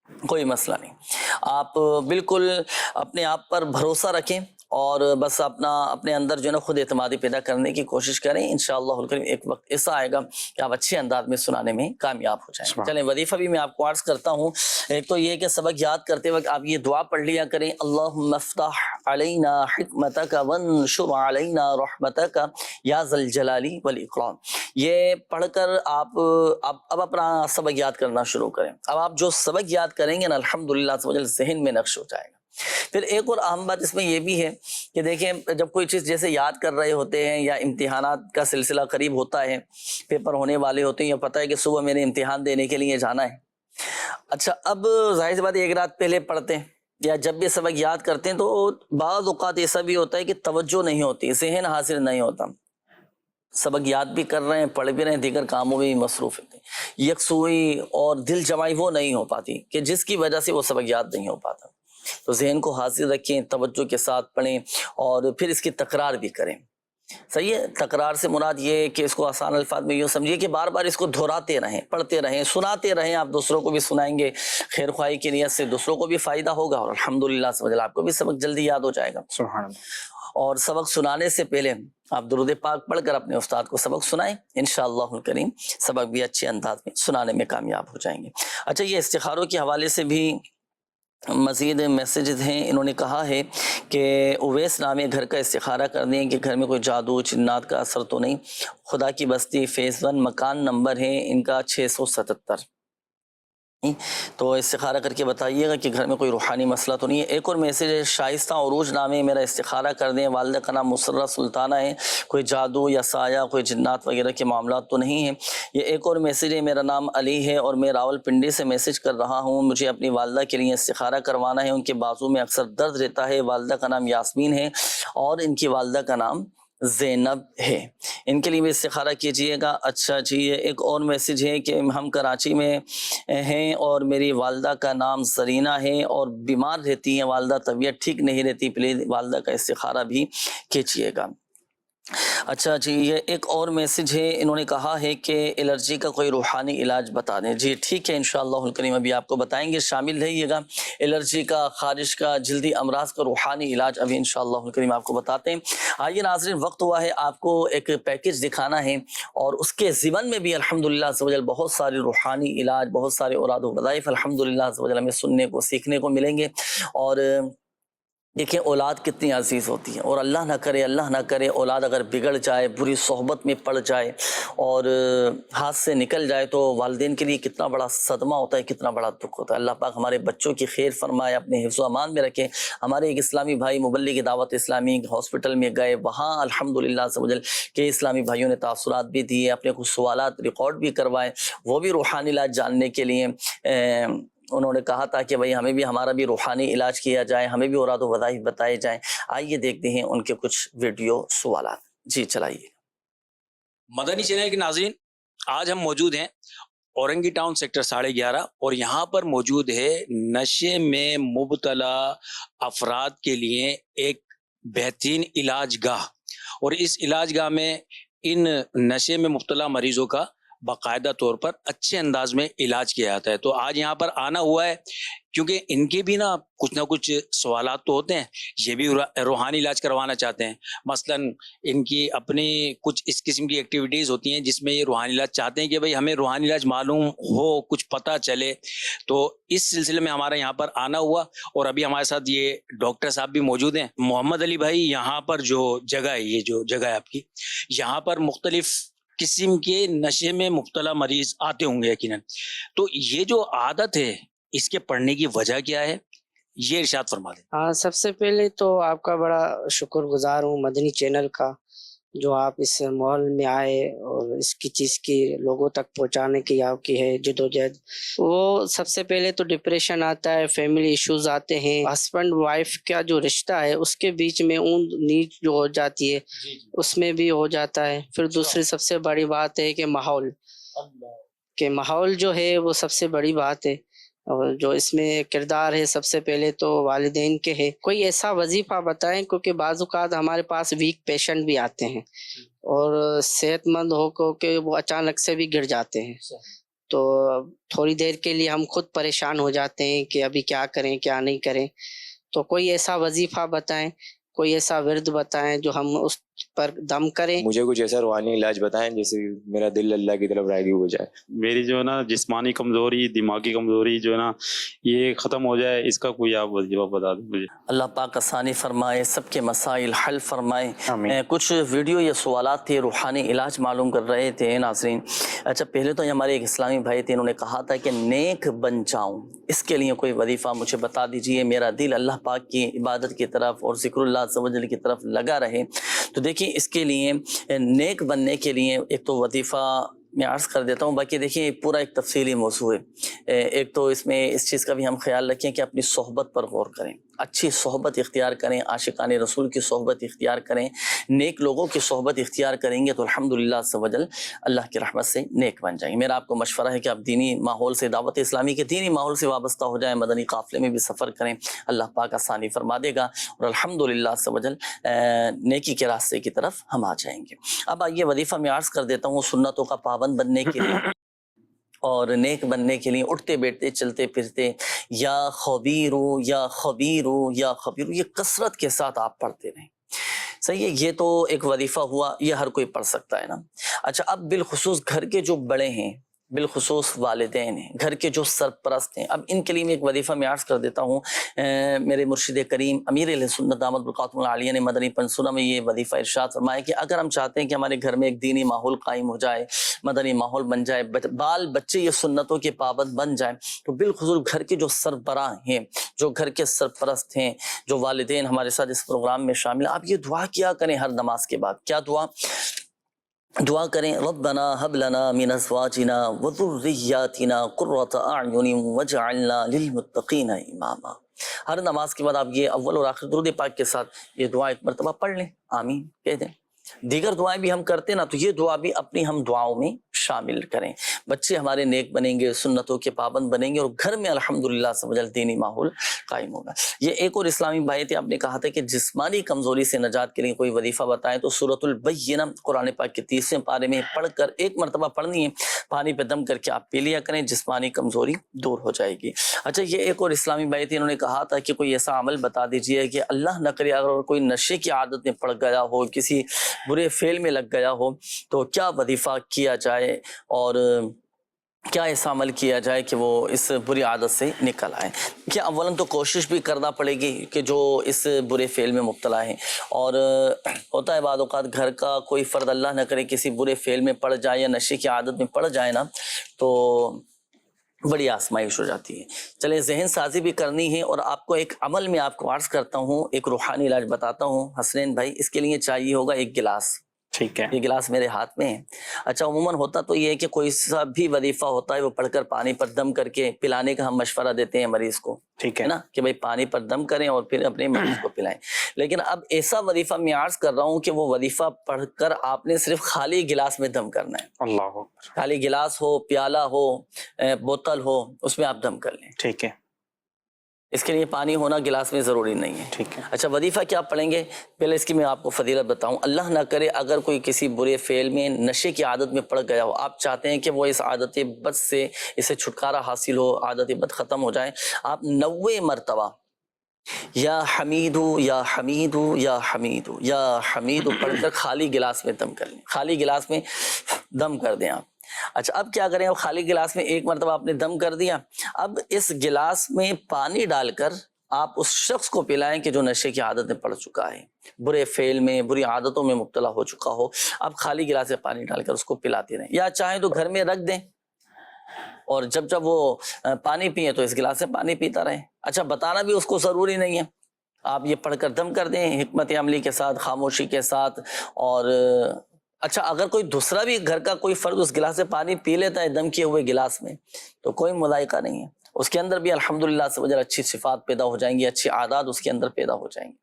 کوئی مسئلہ نہیں، آپ بالکل اپنے آپ پر بھروسہ رکھیں اور بس اپنے اندر جو ہے نا خود اعتمادی پیدا کرنے کی کوشش کریں، انشاءاللہ الکریم ایک وقت ایسا آئے گا کہ آپ اچھے انداز میں سنانے میں کامیاب ہو جائیں۔ چلیں وظیفہ بھی میں آپ کو عرض کرتا ہوں، ایک تو یہ کہ سبق یاد کرتے وقت آپ یہ دعا پڑھ لیا کریں، اللہم افتح علینا حکمتک وانشر علینا رحمتک یا ذا الجلال والاکرام، یہ پڑھ کر آپ اب اپنا سبق یاد کرنا شروع کریں۔ اب آپ جو سبق یاد کریں گے نا الحمدللہ ذہن میں نقش ہو جائے گا۔ پھر ایک اور اہم بات اس میں یہ بھی ہے کہ دیکھیں جب کوئی چیز جیسے یاد کر رہے ہوتے ہیں یا امتحانات کا سلسلہ قریب ہوتا ہے، پیپر ہونے والے ہوتے ہیں، یا پتہ ہے کہ صبح میں نے امتحان دینے کے لیے جانا ہے، اچھا اب ظاہر سی بات ایک رات پہلے پڑھتے ہیں یا جب بھی سبق یاد کرتے ہیں تو بعض اوقات ایسا بھی ہوتا ہے کہ توجہ نہیں ہوتی، ذہن حاضر نہیں ہوتا، سبق یاد بھی کر رہے ہیں، پڑھ بھی رہے ہیں، دیگر کاموں میں بھی مصروف ہوتے ہیں، یکسوئی اور دل جمائی وہ نہیں ہو پاتی کہ جس کی وجہ سے وہ سبق یاد نہیں ہو پاتا۔ تو ذہن کو حاضر رکھیں، توجہ کے ساتھ پڑھیں اور پھر اس کی تکرار بھی کریں، صحیح ہے؟ تکرار سے مراد یہ کہ اس کو آسان الفاظ میں یوں سمجھیے کہ بار بار اس کو دہراتے رہیں، پڑھتے رہیں، سناتے رہیں، آپ دوسروں کو بھی سنائیں گے، خیر خواہی کی نیت سے دوسروں کو بھی فائدہ ہوگا اور الحمدللہ سمجھ آپ کو بھی سبق جلدی یاد ہو جائے گا۔ سبحان اللہ۔ اور سبق سنانے سے پہلے آپ درود پاک پڑھ کر اپنے استاد کو سبق سنائیں، انشاءاللہ الکریم سبق بھی اچھے انداز میں سنانے میں کامیاب ہو جائیں گے۔ اچھا یہ استخاروں کے حوالے سے بھی مزید میسیجز ہیں، انہوں نے کہا ہے کہ اویس نام گھر کا استخارہ کر دیں کہ گھر میں کوئی جادو جنات کا اثر تو نہیں، خدا کی بستی فیز 1 مکان نمبر ہے ان کا 677، تو استخارہ کر کے بتائیے گا کہ گھر میں کوئی روحانی مسئلہ تو نہیں ہے۔ ایک اور میسیج ہے، شائستہ عروج نام ہے، میرا استخارہ کر دیں، والدہ کا نام مسرہ سلطانہ ہے، کوئی جادو یا سایہ کوئی جنات وغیرہ کے معاملات تو نہیں ہیں۔ یہ ایک اور میسیج ہے، میرا نام علی ہے اور میں راول پنڈی سے میسیج کر رہا ہوں، مجھے اپنی والدہ کے لیے استخارہ کروانا ہے، ان کے بازو میں اکثر درد رہتا ہے، والدہ کا نام یاسمین ہے اور ان کی والدہ کا نام زینب ہے، ان کے لیے بھی استخارہ کیجئے گا۔ اچھا جی، یہ ایک اور میسج ہے کہ ہم کراچی میں ہیں اور میری والدہ کا نام زرینہ ہے اور بیمار رہتی ہیں، والدہ طبیعت ٹھیک نہیں رہتی، پلیز والدہ کا استخارہ بھی کیجئے گا۔ اچھا جی، یہ ایک اور میسج ہے، انہوں نے کہا ہے کہ الرجی کا کوئی روحانی علاج بتا دیں۔ جی ٹھیک ہے، انشاءاللہ الکریم ابھی آپ کو بتائیں گے، شامل رہیے گا۔ الرجی کا، خارش کا، جلدی امراض کا روحانی علاج ابھی انشاءاللہ الکریم آپ کو بتاتے ہیں۔ آئیے ناظرین، وقت ہوا ہے آپ کو ایک پیکج دکھانا ہے، اور اس کے ضمن میں بھی الحمدللہ عز و جل بہت سارے روحانی علاج، بہت سارے اوراد و وظائف الحمدللہ عز و جل ہمیں سننے کو، سیکھنے کو ملیں گے۔ اور دیکھیں اولاد کتنی عزیز ہوتی ہے، اور اللہ نہ کرے اولاد اگر بگڑ جائے، بری صحبت میں پڑ جائے اور ہاتھ سے نکل جائے تو والدین کے لیے کتنا بڑا صدمہ ہوتا ہے، کتنا بڑا دکھ ہوتا ہے۔ اللہ پاک ہمارے بچوں کی خیر فرمائے، اپنے حفظ و امان میں رکھے۔ ہمارے ایک اسلامی بھائی مبلغ دعوت اسلامی ہاسپٹل میں گئے، وہاں الحمدللہ عز و جل کے اسلامی بھائیوں نے تاثرات بھی دیے، اپنے کچھ سوالات ریکارڈ بھی کروائے، وہ بھی روحانی علاج جاننے کے لیے انہوں نے کہا تھا کہ بھئی ہمیں بھی، ہمارا بھی روحانی علاج کیا جائے، ہمیں بھی اوراد و وظائف بتائے جائیں۔ آئیے دیکھتے ہیں ان کے کچھ ویڈیو سوالات۔ جی چلائیے۔ مدنی چینل کے ناظرین، آج ہم موجود ہیں اورنگی ٹاؤن سیکٹر 11.5 اور یہاں پر موجود ہے نشے میں مبتلا افراد کے لیے ایک بہترین علاج گاہ، اور اس علاج گاہ میں ان نشے میں مبتلا مریضوں کا باقاعدہ طور پر اچھے انداز میں علاج کیا جاتا ہے۔ تو آج یہاں پر آنا ہوا ہے کیونکہ ان کے بھی نہ کچھ سوالات تو ہوتے ہیں، یہ بھی روحانی علاج کروانا چاہتے ہیں۔ مثلا ان کی اپنی کچھ اس قسم کی ایکٹیویٹیز ہوتی ہیں جس میں یہ روحانی علاج چاہتے ہیں کہ بھئی ہمیں روحانی علاج معلوم ہو، کچھ پتہ چلے۔ تو اس سلسلے میں ہمارا یہاں پر آنا ہوا، اور ابھی ہمارے ساتھ یہ ڈاکٹر صاحب بھی موجود ہیں۔ محمد علی بھائی، یہاں پر جو جگہ ہے، یہ جو جگہ ہے آپ کی، یہاں پر مختلف قسم کے نشے میں مبتلا مریض آتے ہوں گے یقیناً، تو یہ جو عادت ہے اس کے پڑھنے کی وجہ کیا ہے، یہ ارشاد فرما دیں۔ ہاں، سب سے پہلے تو آپ کا بڑا شکر گزار ہوں مدنی چینل کا، جو آپ اس ماحول میں آئے اور اس کی چیز کی لوگوں تک پہنچانے کی آپ کی ہے جدوجہد۔ وہ سب سے پہلے تو ڈپریشن آتا ہے، فیملی ایشوز آتے ہیں، ہسبینڈ وائف کا جو رشتہ ہے اس کے بیچ میں اون نیچ جو ہو جاتی ہے اس میں بھی ہو جاتا ہے۔ پھر دوسری سب سے بڑی بات ہے کہ ماحول جو ہے وہ سب سے بڑی بات ہے، اور جو اس میں کردار ہے سب سے پہلے تو والدین کے ہے۔ کوئی ایسا وظیفہ بتائیں، کیونکہ بعض اوقات ہمارے پاس ویک پیشنٹ بھی آتے ہیں اور صحت مند ہو کے وہ اچانک سے بھی گر جاتے ہیں، تو تھوڑی دیر کے لیے ہم خود پریشان ہو جاتے ہیں کہ ابھی کیا کریں کیا نہیں کریں۔ تو کوئی ایسا وظیفہ بتائیں، کوئی ایسا ورد بتائیں جو ہم اس پر دم کریں۔ مجھے کچھ ایسا روحانی علاج بتائیں جیسے میرا دل اللہ کی طرف راغب ہو جائے۔ میری جو ہے نا جسمانی کمزوری، دماغی کمزوری جو ہے نا یہ ختم ہو جائے، اس کا کوئی آپ وظیفہ بتا دیں مجھے۔ اللہ پاک آسانی فرمائے، سب کے مسائل حل فرمائے۔ کچھ ویڈیو یا سوالات تھے، روحانی علاج معلوم کر رہے تھے ناظرین۔ اچھا، پہلے تو ہمارے ایک اسلامی بھائی تھے، انہوں نے کہا تھا کہ نیک بن جاؤں، اس کے لیے کوئی وظیفہ مجھے بتا دیجئے، میرا دل اللہ پاک کی عبادت کی طرف اور ذکر اللہ عز و جل کی طرف لگا رہے۔ تو دیکھیں اس کے لیے نیک بننے کے لیے ایک تو وظیفہ میں عرض کر دیتا ہوں، باقی دیکھیں پورا ایک تفصیلی موضوع ہے۔ ایک تو اس میں اس چیز کا بھی ہم خیال رکھیں کہ اپنی صحبت پر غور کریں، اچھی صحبت اختیار کریں، عاشقان رسول کی صحبت اختیار کریں، نیک لوگوں کی صحبت اختیار کریں گے تو الحمدللہ عز و جل اللہ کی رحمت سے نیک بن جائیں گے۔ میرا آپ کو مشورہ ہے کہ آپ دینی ماحول سے، دعوت اسلامی کے دینی ماحول سے وابستہ ہو جائیں، مدنی قافلے میں بھی سفر کریں، اللہ پاک آسانی فرما دے گا اور الحمدللہ عز و جل نیکی کے راستے کی طرف ہم آ جائیں گے۔ اب آئیے وظیفہ میں عرض کر دیتا ہوں، سنتوں کا پابند بننے کے لیے اور نیک بننے کے لیے اٹھتے بیٹھتے چلتے پھرتے یا خبیرو یا خبیرو یا خبیرو، یہ کثرت کے ساتھ آپ پڑھتے رہیں۔ صحیح ہے، یہ تو ایک وظیفہ ہوا، یہ ہر کوئی پڑھ سکتا ہے نا۔ اچھا، اب بالخصوص گھر کے جو بڑے ہیں، بالخصوص والدین ہیں، گھر کے جو سرپرست ہیں، اب ان کے لیے میں ایک وظیفہ میں عرض کر دیتا ہوں۔ میرے مرشد کریم امیر اہل سنت دامت برکاتہم العالیہ نے مدنی پنسورہ میں یہ وظیفہ ارشاد فرمایا کہ اگر ہم چاہتے ہیں کہ ہمارے گھر میں ایک دینی ماحول قائم ہو جائے، مدنی ماحول بن جائے، بال بچے یہ سنتوں کے پابند بن جائیں، تو بالخصوص گھر کے جو سربراہ ہیں، جو گھر کے سرپرست ہیں، جو والدین ہمارے ساتھ اس پروگرام میں شامل ہیں، آپ یہ دعا کیا کریں ہر نماز کے بعد۔ کیا دعا کریں؟ ربنا هب لنا من ازواجنا وذرياتنا قرة اعین واجعلنا للمتقین اماما۔ ہر نماز کے بعد آپ یہ اول اور آخر درود پاک کے ساتھ یہ دعا ایک مرتبہ پڑھ لیں، آمین کہہ دیں۔ دیگر دعائیں بھی ہم کرتے نا، تو یہ دعا بھی اپنی ہم دعاؤں میں شامل کریں. بچے ہمارے نیک بنیں گے، سنتوں کے پابند بنیں گے، اور گھر میں الحمدللہ سب دینی ماحول قائم ہوگا. یہ ایک اور اسلامی بھائی تھے، آپ نے کہا تھا کہ جسمانی کمزوری سے نجات کے لیے کوئی وظیفہ بتائیں، تو سورۃ البینہ قرآن پاک کے 30ویں پارے میں پڑھ کر ایک مرتبہ پڑھنی ہے، پانی پہ دم کر کے آپ پی لیا کریں، جسمانی کمزوری دور ہو جائے گی. اچھا، یہ ایک اور اسلامی بھائی تھے، انہوں نے کہا تھا کہ کوئی ایسا عمل بتا دیجئے کہ اللہ نہ کرے اگر کوئی نشے کی عادت میں پڑ گیا ہو، کسی برے فعل میں لگ گیا ہو، تو کیا وظیفہ کیا جائے اور کیا ایسا عمل کیا جائے کہ وہ اس بری عادت سے نکل آئے. کہ اولاً تو کوشش بھی کرنا پڑے گی کہ جو اس برے فعل میں مبتلا ہیں، اور ہوتا ہے بعض اوقات گھر کا کوئی فرد اللہ نہ کرے کسی برے فعل میں پڑ جائے یا نشے کی عادت میں پڑ جائے نا، تو بڑی آزمائش ہو جاتی ہے. چلے ذہن سازی بھی کرنی ہے، اور آپ کو ایک عمل میں آپ کو عرض کرتا ہوں، ایک روحانی علاج بتاتا ہوں حسنین بھائی. اس کے لیے چاہیے ہوگا ایک گلاس. ٹھیک ہے، یہ گلاس میرے ہاتھ میں ہے. اچھا، عموماً ہوتا تو یہ ہے کہ کوئی سا بھی وظیفہ ہوتا ہے وہ پڑھ کر پانی پر دم کر کے پلانے کا ہم مشورہ دیتے ہیں مریض کو، ٹھیک ہے نا، کہ بھائی پانی پر دم کریں اور پھر اپنے مریض کو پلائیں. لیکن اب ایسا وظیفہ میں عرض کر رہا ہوں کہ وہ وظیفہ پڑھ کر آپ نے صرف خالی گلاس میں دم کرنا ہے. اللہ، خالی گلاس ہو، پیالہ ہو، بوتل ہو، اس میں آپ دم کر لیں. ٹھیک ہے، اس کے لیے پانی ہونا گلاس میں ضروری نہیں ہے. ٹھیک ہے. اچھا، وظیفہ کیا پڑھیں گے؟ پہلے اس کی میں آپ کو فضیلت بتاؤں. اللہ نہ کرے اگر کوئی کسی برے فعل میں نشے کی عادت میں پڑ گیا ہو، آپ چاہتے ہیں کہ وہ اس عادت بد سے اسے چھٹکارا حاصل ہو، عادت بد ختم ہو جائے، آپ 90 مرتبہ یا حمیدو یا حمیدو یا حمیدو یا حمیدو پڑھ کر خالی گلاس میں دم کر لیں. خالی گلاس میں دم کر دیں آپ. اچھا، اب کیا کریں؟ اب خالی گلاس میں ایک مرتبہ آپ نے دم کر دیا، اب اس گلاس میں پانی ڈال کر آپ اس شخص کو پلائیں کہ جو نشے کی عادت میں پڑ چکا ہے، برے فعل میں، بری عادتوں میں مبتلا ہو چکا ہو. اب خالی گلاس میں پانی ڈال کر اس کو پلاتے رہیں، یا چاہیں تو گھر میں رکھ دیں اور جب وہ پانی پیئے تو اس گلاس سے پانی پیتا رہے. اچھا، بتانا بھی اس کو ضروری نہیں ہے، آپ یہ پڑھ کر دم کر دیں حکمت عملی کے ساتھ، خاموشی کے ساتھ. اور اچھا، اگر کوئی دوسرا بھی گھر کا کوئی فرد اس گلاس سے پانی پی لیتا ہے دم کیے ہوئے گلاس میں، تو کوئی مذائقہ نہیں ہے، اس کے اندر بھی الحمدللہ سے وجہ اچھی صفات پیدا ہو جائیں گی، اچھی عادات اس کے اندر پیدا ہو جائیں گی.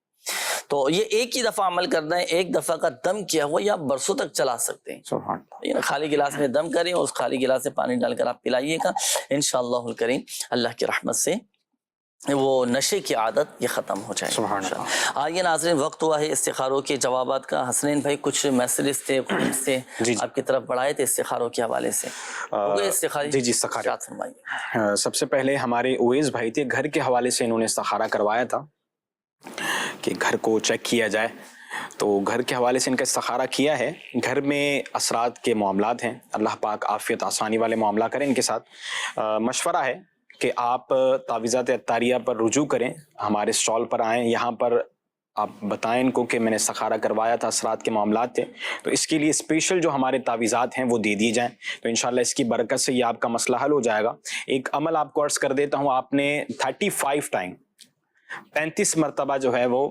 تو یہ ایک ہی دفعہ عمل کرنا ہے، ایک دفعہ کا دم کیا ہوا یا برسوں تک چلا سکتے ہیں. سبحان اللہ. خالی گلاس میں دم کریں اور اس خالی گلاس سے پانی ڈال کر آپ پلائیے گا، انشاءاللہ الکریم اللہ کی رحمت سے وہ نشے کی عادت یہ ختم ہو جائے. سبحان اللہ. آئیے ناظرین، وقت ہوا ہے استخاروں کے جوابات کا. حسنین بھائی کچھ میسیجز تھے سے آپ کی طرف بڑھائے تھے استخاروں کے حوالے سے. جی استخارہ. سب سے پہلے ہمارے اویس بھائی تھے، گھر کے حوالے سے انہوں نے استخارہ کروایا تھا کہ گھر کو چیک کیا جائے، تو گھر کے حوالے سے ان کا استخارہ کیا ہے. گھر میں اثرات کے معاملات ہیں، اللہ پاک عافیت آسانی والے معاملہ کریں ان کے ساتھ. مشورہ ہے کہ آپ تعویذات عطاریہ پر رجوع کریں، ہمارے اسٹال پر آئیں، یہاں پر آپ بتائیں ان کو کہ میں نے استخارہ کروایا تھا، اثرات کے معاملات تھے، تو اس کے لیے اسپیشل جو ہمارے تعویذات ہیں وہ دے دی جائیں، تو انشاءاللہ اس کی برکت سے یہ آپ کا مسئلہ حل ہو جائے گا. ایک عمل آپ کو عرض کر دیتا ہوں، آپ نے 35 ٹائم 35 مرتبہ جو ہے وہ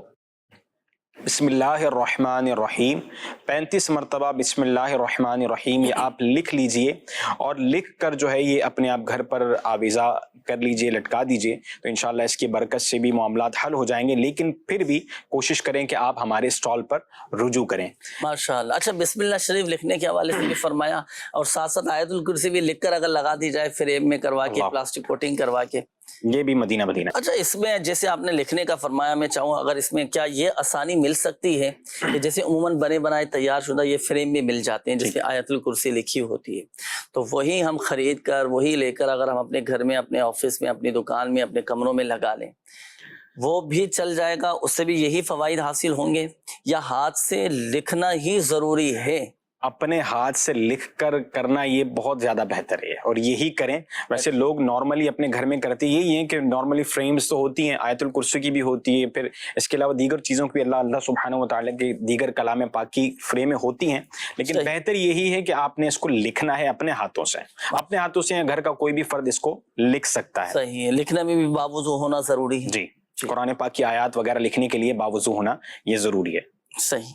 بسم اللہ الرحمن الرحیم 35 مرتبہ بسم اللہ الرحمن الرحیم یہ آپ لکھ لیجئے، اور لکھ کر جو ہے یہ اپنے آپ گھر پر آویزہ کر لیجئے، لٹکا دیجئے، تو انشاءاللہ اس کی برکت سے بھی معاملات حل ہو جائیں گے. لیکن پھر بھی کوشش کریں کہ آپ ہمارے اسٹال پر رجوع کریں. ماشاءاللہ. اچھا، بسم اللہ شریف لکھنے کے حوالے سے بھی فرمایا، اور ساتھ ساتھ آیت الکرسی بھی لکھ کر اگر لگا دی جائے فریم میں کروا کے، پلاسٹک کوٹنگ کروا کے، یہ بھی مدینہ. اچھا، اس میں جیسے آپ نے لکھنے کا فرمایا، میں چاہوں اگر اس میں کیا یہ آسانی مل سکتی ہے کہ جیسے عموماً بنے بنائے تیار شدہ یہ فریم میں مل جاتے ہیں جس میں آیت الکرسی لکھی ہوتی ہے، تو وہی ہم خرید کر وہی لے کر اگر ہم اپنے گھر میں، اپنے آفس میں، اپنی دکان میں، اپنے کمروں میں لگا لیں، وہ بھی چل جائے گا، اس سے بھی یہی فوائد حاصل ہوں گے، یا ہاتھ سے لکھنا ہی ضروری ہے؟ اپنے ہاتھ سے لکھ کر کرنا یہ بہت زیادہ بہتر ہے، اور یہی کریں. ویسے لوگ نارملی اپنے گھر میں کرتے یہی ہیں کہ نارملی فریمز تو ہوتی ہیں، آیت الکرسی کی بھی ہوتی ہے، پھر اس کے علاوہ دیگر چیزوں کی اللہ سبحانہ و تعالیٰ کے دیگر کلام پاک کی فریمیں ہوتی ہیں، لیکن بہتر یہی ہے کہ آپ نے اس کو لکھنا ہے اپنے ہاتھوں سے. اپنے ہاتھوں سے گھر کا کوئی بھی فرد اس کو لکھ سکتا ہے. صحیح ہے، لکھنے میں بھی باوضو ہونا ضروری ہے. جی، قرآن پاک کی آیات وغیرہ لکھنے کے لیے باوضو ہونا یہ ضروری ہے. صحیح.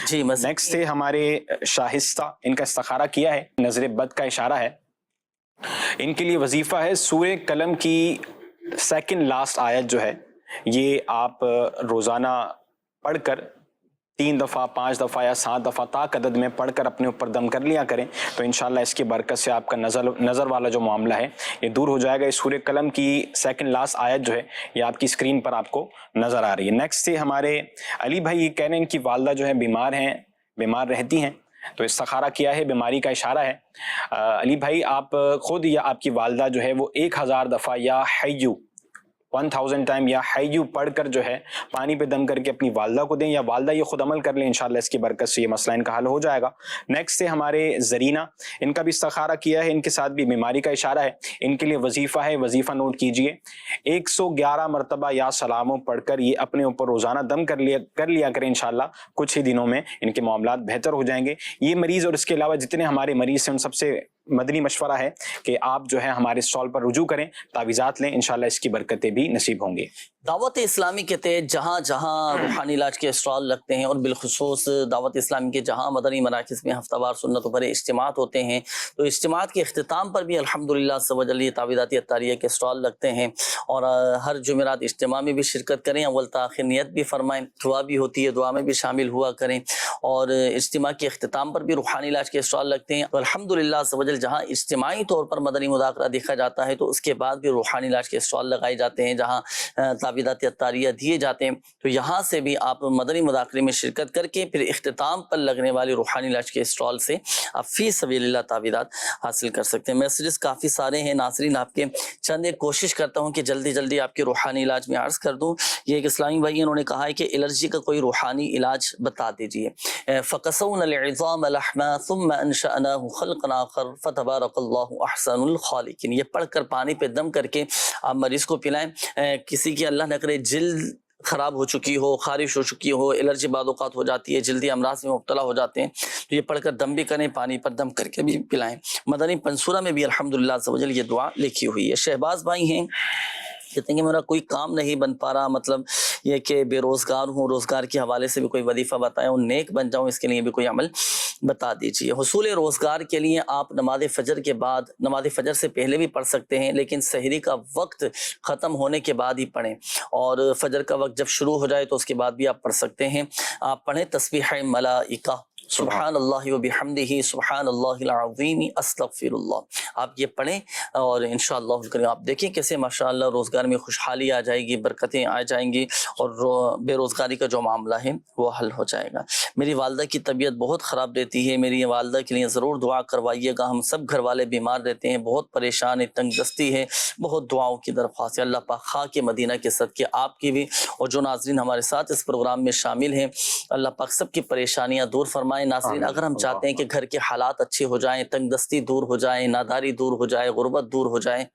جی، نیکسٹ ہے ہمارے شاہستہ، ان کا استخارہ کیا ہے، نظر بد کا اشارہ ہے. ان کے لیے وظیفہ ہے سورہ قلم کی 2nd لاسٹ آیت جو ہے یہ آپ روزانہ پڑھ کر 3 دفعہ 5 دفعہ یا 7 دفعہ طاق عدد میں پڑھ کر اپنے اوپر دم کر لیا کریں تو انشاءاللہ اس کی برکت سے آپ کا نظر والا جو معاملہ ہے یہ دور ہو جائے گا۔ اس سورہ قلم کی سیکنڈ لاسٹ آیت جو ہے یہ آپ کی اسکرین پر آپ کو نظر آ رہی ہے۔ نیکسٹ سے ہمارے علی بھائی یہ کہہ رہے ہیں ان کی والدہ جو ہے بیمار رہتی ہیں تو استخارہ کیا ہے، بیماری کا اشارہ ہے۔ علی بھائی آپ خود یا آپ کی والدہ جو ہے وہ 1000 دفعہ یا حیو 1000 ٹائم یا حیو پڑھ کر جو ہے پانی پہ دم کر کے اپنی والدہ کو دیں، یا والدہ یہ خود عمل کر لیں، انشاءاللہ اس کی برکت سے یہ مسئلہ ان کا حل ہو جائے گا۔ نیکسٹ سے ہمارے زرینہ، ان کا بھی استخارہ کیا ہے، ان کے ساتھ بھی بیماری کا اشارہ ہے، ان کے لیے وظیفہ ہے، وظیفہ نوٹ کیجئے 111 مرتبہ یا سلاموں پڑھ کر یہ اپنے اوپر روزانہ دم کر لیا کریں، انشاءاللہ کچھ ہی دنوں میں ان کے معاملات بہتر ہو جائیں گے۔ یہ مریض اور اس کے علاوہ جتنے ہمارے مریض ہیں ان سب سے مدنی مشورہ ہے کہ آپ جو ہے ہمارے اسٹال پر رجوع کریں، تعویذات لیں، انشاءاللہ اس کی برکتیں بھی نصیب ہوں گے۔ دعوت اسلامی کے تحت جہاں جہاں روحانی علاج کے اسٹال لگتے ہیں اور بالخصوص دعوت اسلامی کے جہاں مدنی مراکز میں ہفتہ وار سنتوں پر اجتماعات ہوتے ہیں تو اجتماعات کے اختتام پر بھی الحمدللہ عز و جل یہ تعویذاتی عطاریہ کے اسٹال لگتے ہیں، اور ہر جمعرات اجتماع میں بھی شرکت کریں، اول تاخیر نیت بھی فرمائیں، دعا بھی ہوتی ہے، دعا میں بھی شامل ہوا کریں، اور اجتماع کے اختتام پر بھی روحانی علاج کے اسٹال لگتے ہیں۔ تو الحمدللہ عز و جل جہاں اجتماعی طور پر مدنی مذاکرہ دیکھا جاتا ہے تو اس کے بعد بھی روحانی علاج کے اسٹال لگائے جاتے ہیں، جہاں تعویذات عطاریہ دیے جاتے ہیں، تو یہاں سے بھی آپ مدنی مذاکرے میں شرکت کر کے پھر اختتام پر لگنے والی روحانی علاج کے اسٹال سے آپ فی سبیل اللہ تعویذات حاصل کر سکتے ہیں۔ میسیجز کافی سارے ہیں ناظرین، آپ کے چند ایک کوشش کرتا ہوں کہ جلدی جلدی آپ کے روحانی علاج میں عرض کر دوں۔ یہ ایک اسلامی بھائی انہوں نے کہا ہے کہ الرجی کا کوئی روحانی علاج بتا دیجئے۔ فَقَسَوْنَا الْعِظَامَ لَحْمًا ثُمَّ أَنشَأْنَاهُ خَلْقًا آخَرَ فَتَبَارَكَ اللَّهُ أَحْسَنُ الْخَالِقِينَ۔ یہ پڑھ کر پانی پہ دم کر کے آپ مریض کو پلائیں۔ کسی کی اللہ نہ کرے جلد خراب ہو چکی ہو، خارش ہو چکی ہو، الرجی بعض اوقات ہو جاتی ہے، جلدی امراض میں مبتلا ہو جاتے ہیں، تو یہ پڑھ کر دم بھی کریں، پانی پر دم کر کے بھی پلائیں۔ مدنی پنصورہ میں بھی الحمدللہ عز و جل یہ دعا لکھی ہوئی ہے۔ شہباز بھائی ہیں، کہتے ہیں کہ میرا کوئی کام نہیں بن پا رہا، مطلب یہ کہ بے روزگار ہوں، روزگار کے حوالے سے بھی کوئی وظیفہ بتائیں اور نیک بن جاؤں، اس کے لیے بھی کوئی عمل بتا دیجیے۔ حصول روزگار کے لیے آپ نماز فجر کے بعد، نماز فجر سے پہلے بھی پڑھ سکتے ہیں، لیکن سحری کا وقت ختم ہونے کے بعد ہی پڑھیں، اور فجر کا وقت جب شروع ہو جائے تو اس کے بعد بھی آپ پڑھ سکتے ہیں۔ آپ پڑھیں تسبیح ملائکہ، سبحان اللہ و بحمدہ، سبحان اللہ العظیم، استغفر اللہ، آپ یہ پڑھیں، اور انشاءاللہ الکریم آپ دیکھیں کیسے ماشاءاللہ روزگار میں خوشحالی آ جائے گی، برکتیں آ جائیں گی، اور بے روزگاری کا جو معاملہ ہے وہ حل ہو جائے گا۔ میری والدہ کی طبیعت بہت خراب رہتی ہے، میری والدہ کے لیے ضرور دعا کروائیے گا، ہم سب گھر والے بیمار رہتے ہیں، بہت پریشان ہے، تنگ دستی ہے، بہت دعاؤں کی درخواست ہے۔ اللہ پاک خاک مدینہ کے صدقے آپ کی بھی اور جو ناظرین ہمارے ساتھ اس پروگرام میں شامل ہیں، اللہ پاک سب کی پریشانیاں دور فرمائے۔ ناظرین اگر ہم چاہتے ہیں کہ گھر کے حالات اچھے ہو جائیں، تنگ دستی دور ہو جائیں، ناداری دور ہو جائے، غربت دور ہو جائے،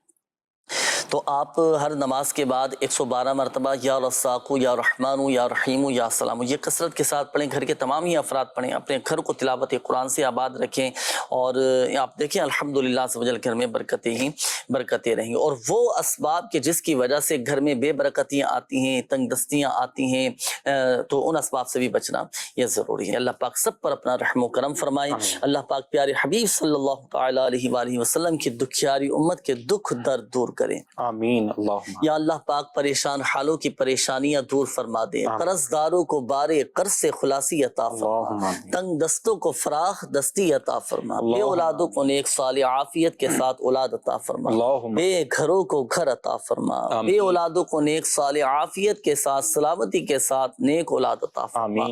تو آپ ہر نماز کے بعد 112 مرتبہ یا رزاق یا رحمان یا رحیم یا سلام یہ کثرت کے ساتھ پڑھیں۔ گھر کے تمام ہی افراد پڑھیں، اپنے گھر کو تلاوت قرآن سے آباد رکھیں، اور آپ دیکھیں الحمدللہ عز و جل گھر میں برکتیں ہی برکتیں رہیں گی۔ اور وہ اسباب کہ جس کی وجہ سے گھر میں بے برکتیاں آتی ہیں، تنگ دستیاں آتی ہیں، تو ان اسباب سے بھی بچنا یہ ضروری ہے۔ اللہ پاک سب پر اپنا رحم و کرم فرمائے۔ اللہ پاک پیارے حبیب صلی اللہ تعالی علیہ وآلہ وسلم کی دکھیاری امت کے دکھ درد دور کریں، آمین۔ اللہم یا اللہ پاک پریشان حالوں کی پریشانیاں دور فرما دے، قرض داروں کو بارے قرض سے خلاصی عطا فرما، تنگ دستوں کو فراخ دستی عطا فرما، بے اولادوں کو نیک صالح عافیت کے ساتھ اولاد عطا فرما، بے گھروں کو گھر عطا فرما، بے اولادوں کو نیک صالح عافیت کے ساتھ سلامتی کے ساتھ نیک اولاد عطا فرما۔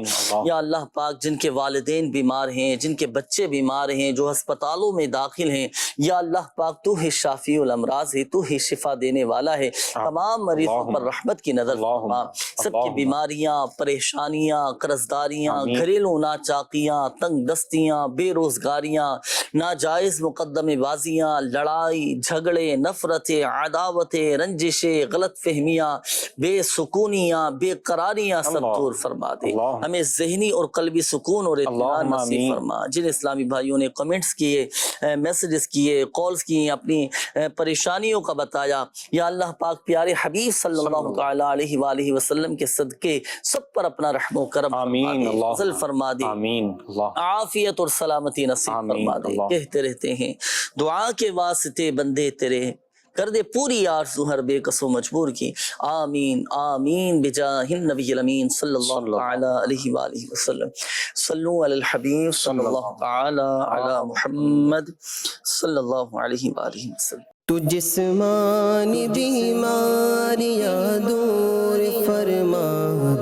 یا اللہ پاک جن کے والدین بیمار ہیں، جن کے بچے بیمار ہیں، جو ہسپتالوں میں داخل ہیں، یا اللہ پاک تو ہی شافی الامراض ہے، تو ہی شفا دینے والا ہے، تمام مریضوں پر رحمت کی نظر فرما، سب کی بیماریاں، پریشانیاں، قرضداریاں، گھریلو ناچاقیاں، تنگ دستیاں، بے روزگاریاں، ناجائز مقدمے بازیاں، لڑائی جھگڑے، نفرتیں، عداوتیں، رنجشیں، غلط فہمیاں، بے سکونیاں، بے قراریاں سب دور فرما دے، ہمیں ذہنی اور قلبی سکون اور اطمینان نصیب فرما۔ جن اسلامی بھائیوں نے کمنٹس کیے، میسیجز کیے، کالز کی، اپنی پریشانیوں کا بتایا، یا اللہ پاک پیارے حبیب صلی اللہ تعالی علیہ وآلہ وسلم کے صدقے سب پر اپنا رحم و کرم فرما دے، فضل فرما دے، عافیت اور سلامتی نصیب فرما دے۔ کہتے رہتے ہیں دعا کے واسطے بندے تیرے کر دے پوری آرزو ہر بے کس و مجبور کی. آمین آمین بجاہ النبی الامین صلی اللہ تعالی علیہ وآلہ وسلم. صلو علی الحبیب صلی اللہ تعالی علی محمد صلی اللہ علیہ وآلہ وسلم. تو جسمانی بیماریاں دور فرما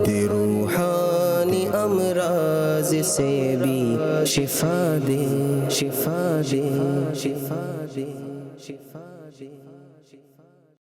دے، روحانی امراض سے بھی شفا دے، شفا دے، شفا دے، شفا دے.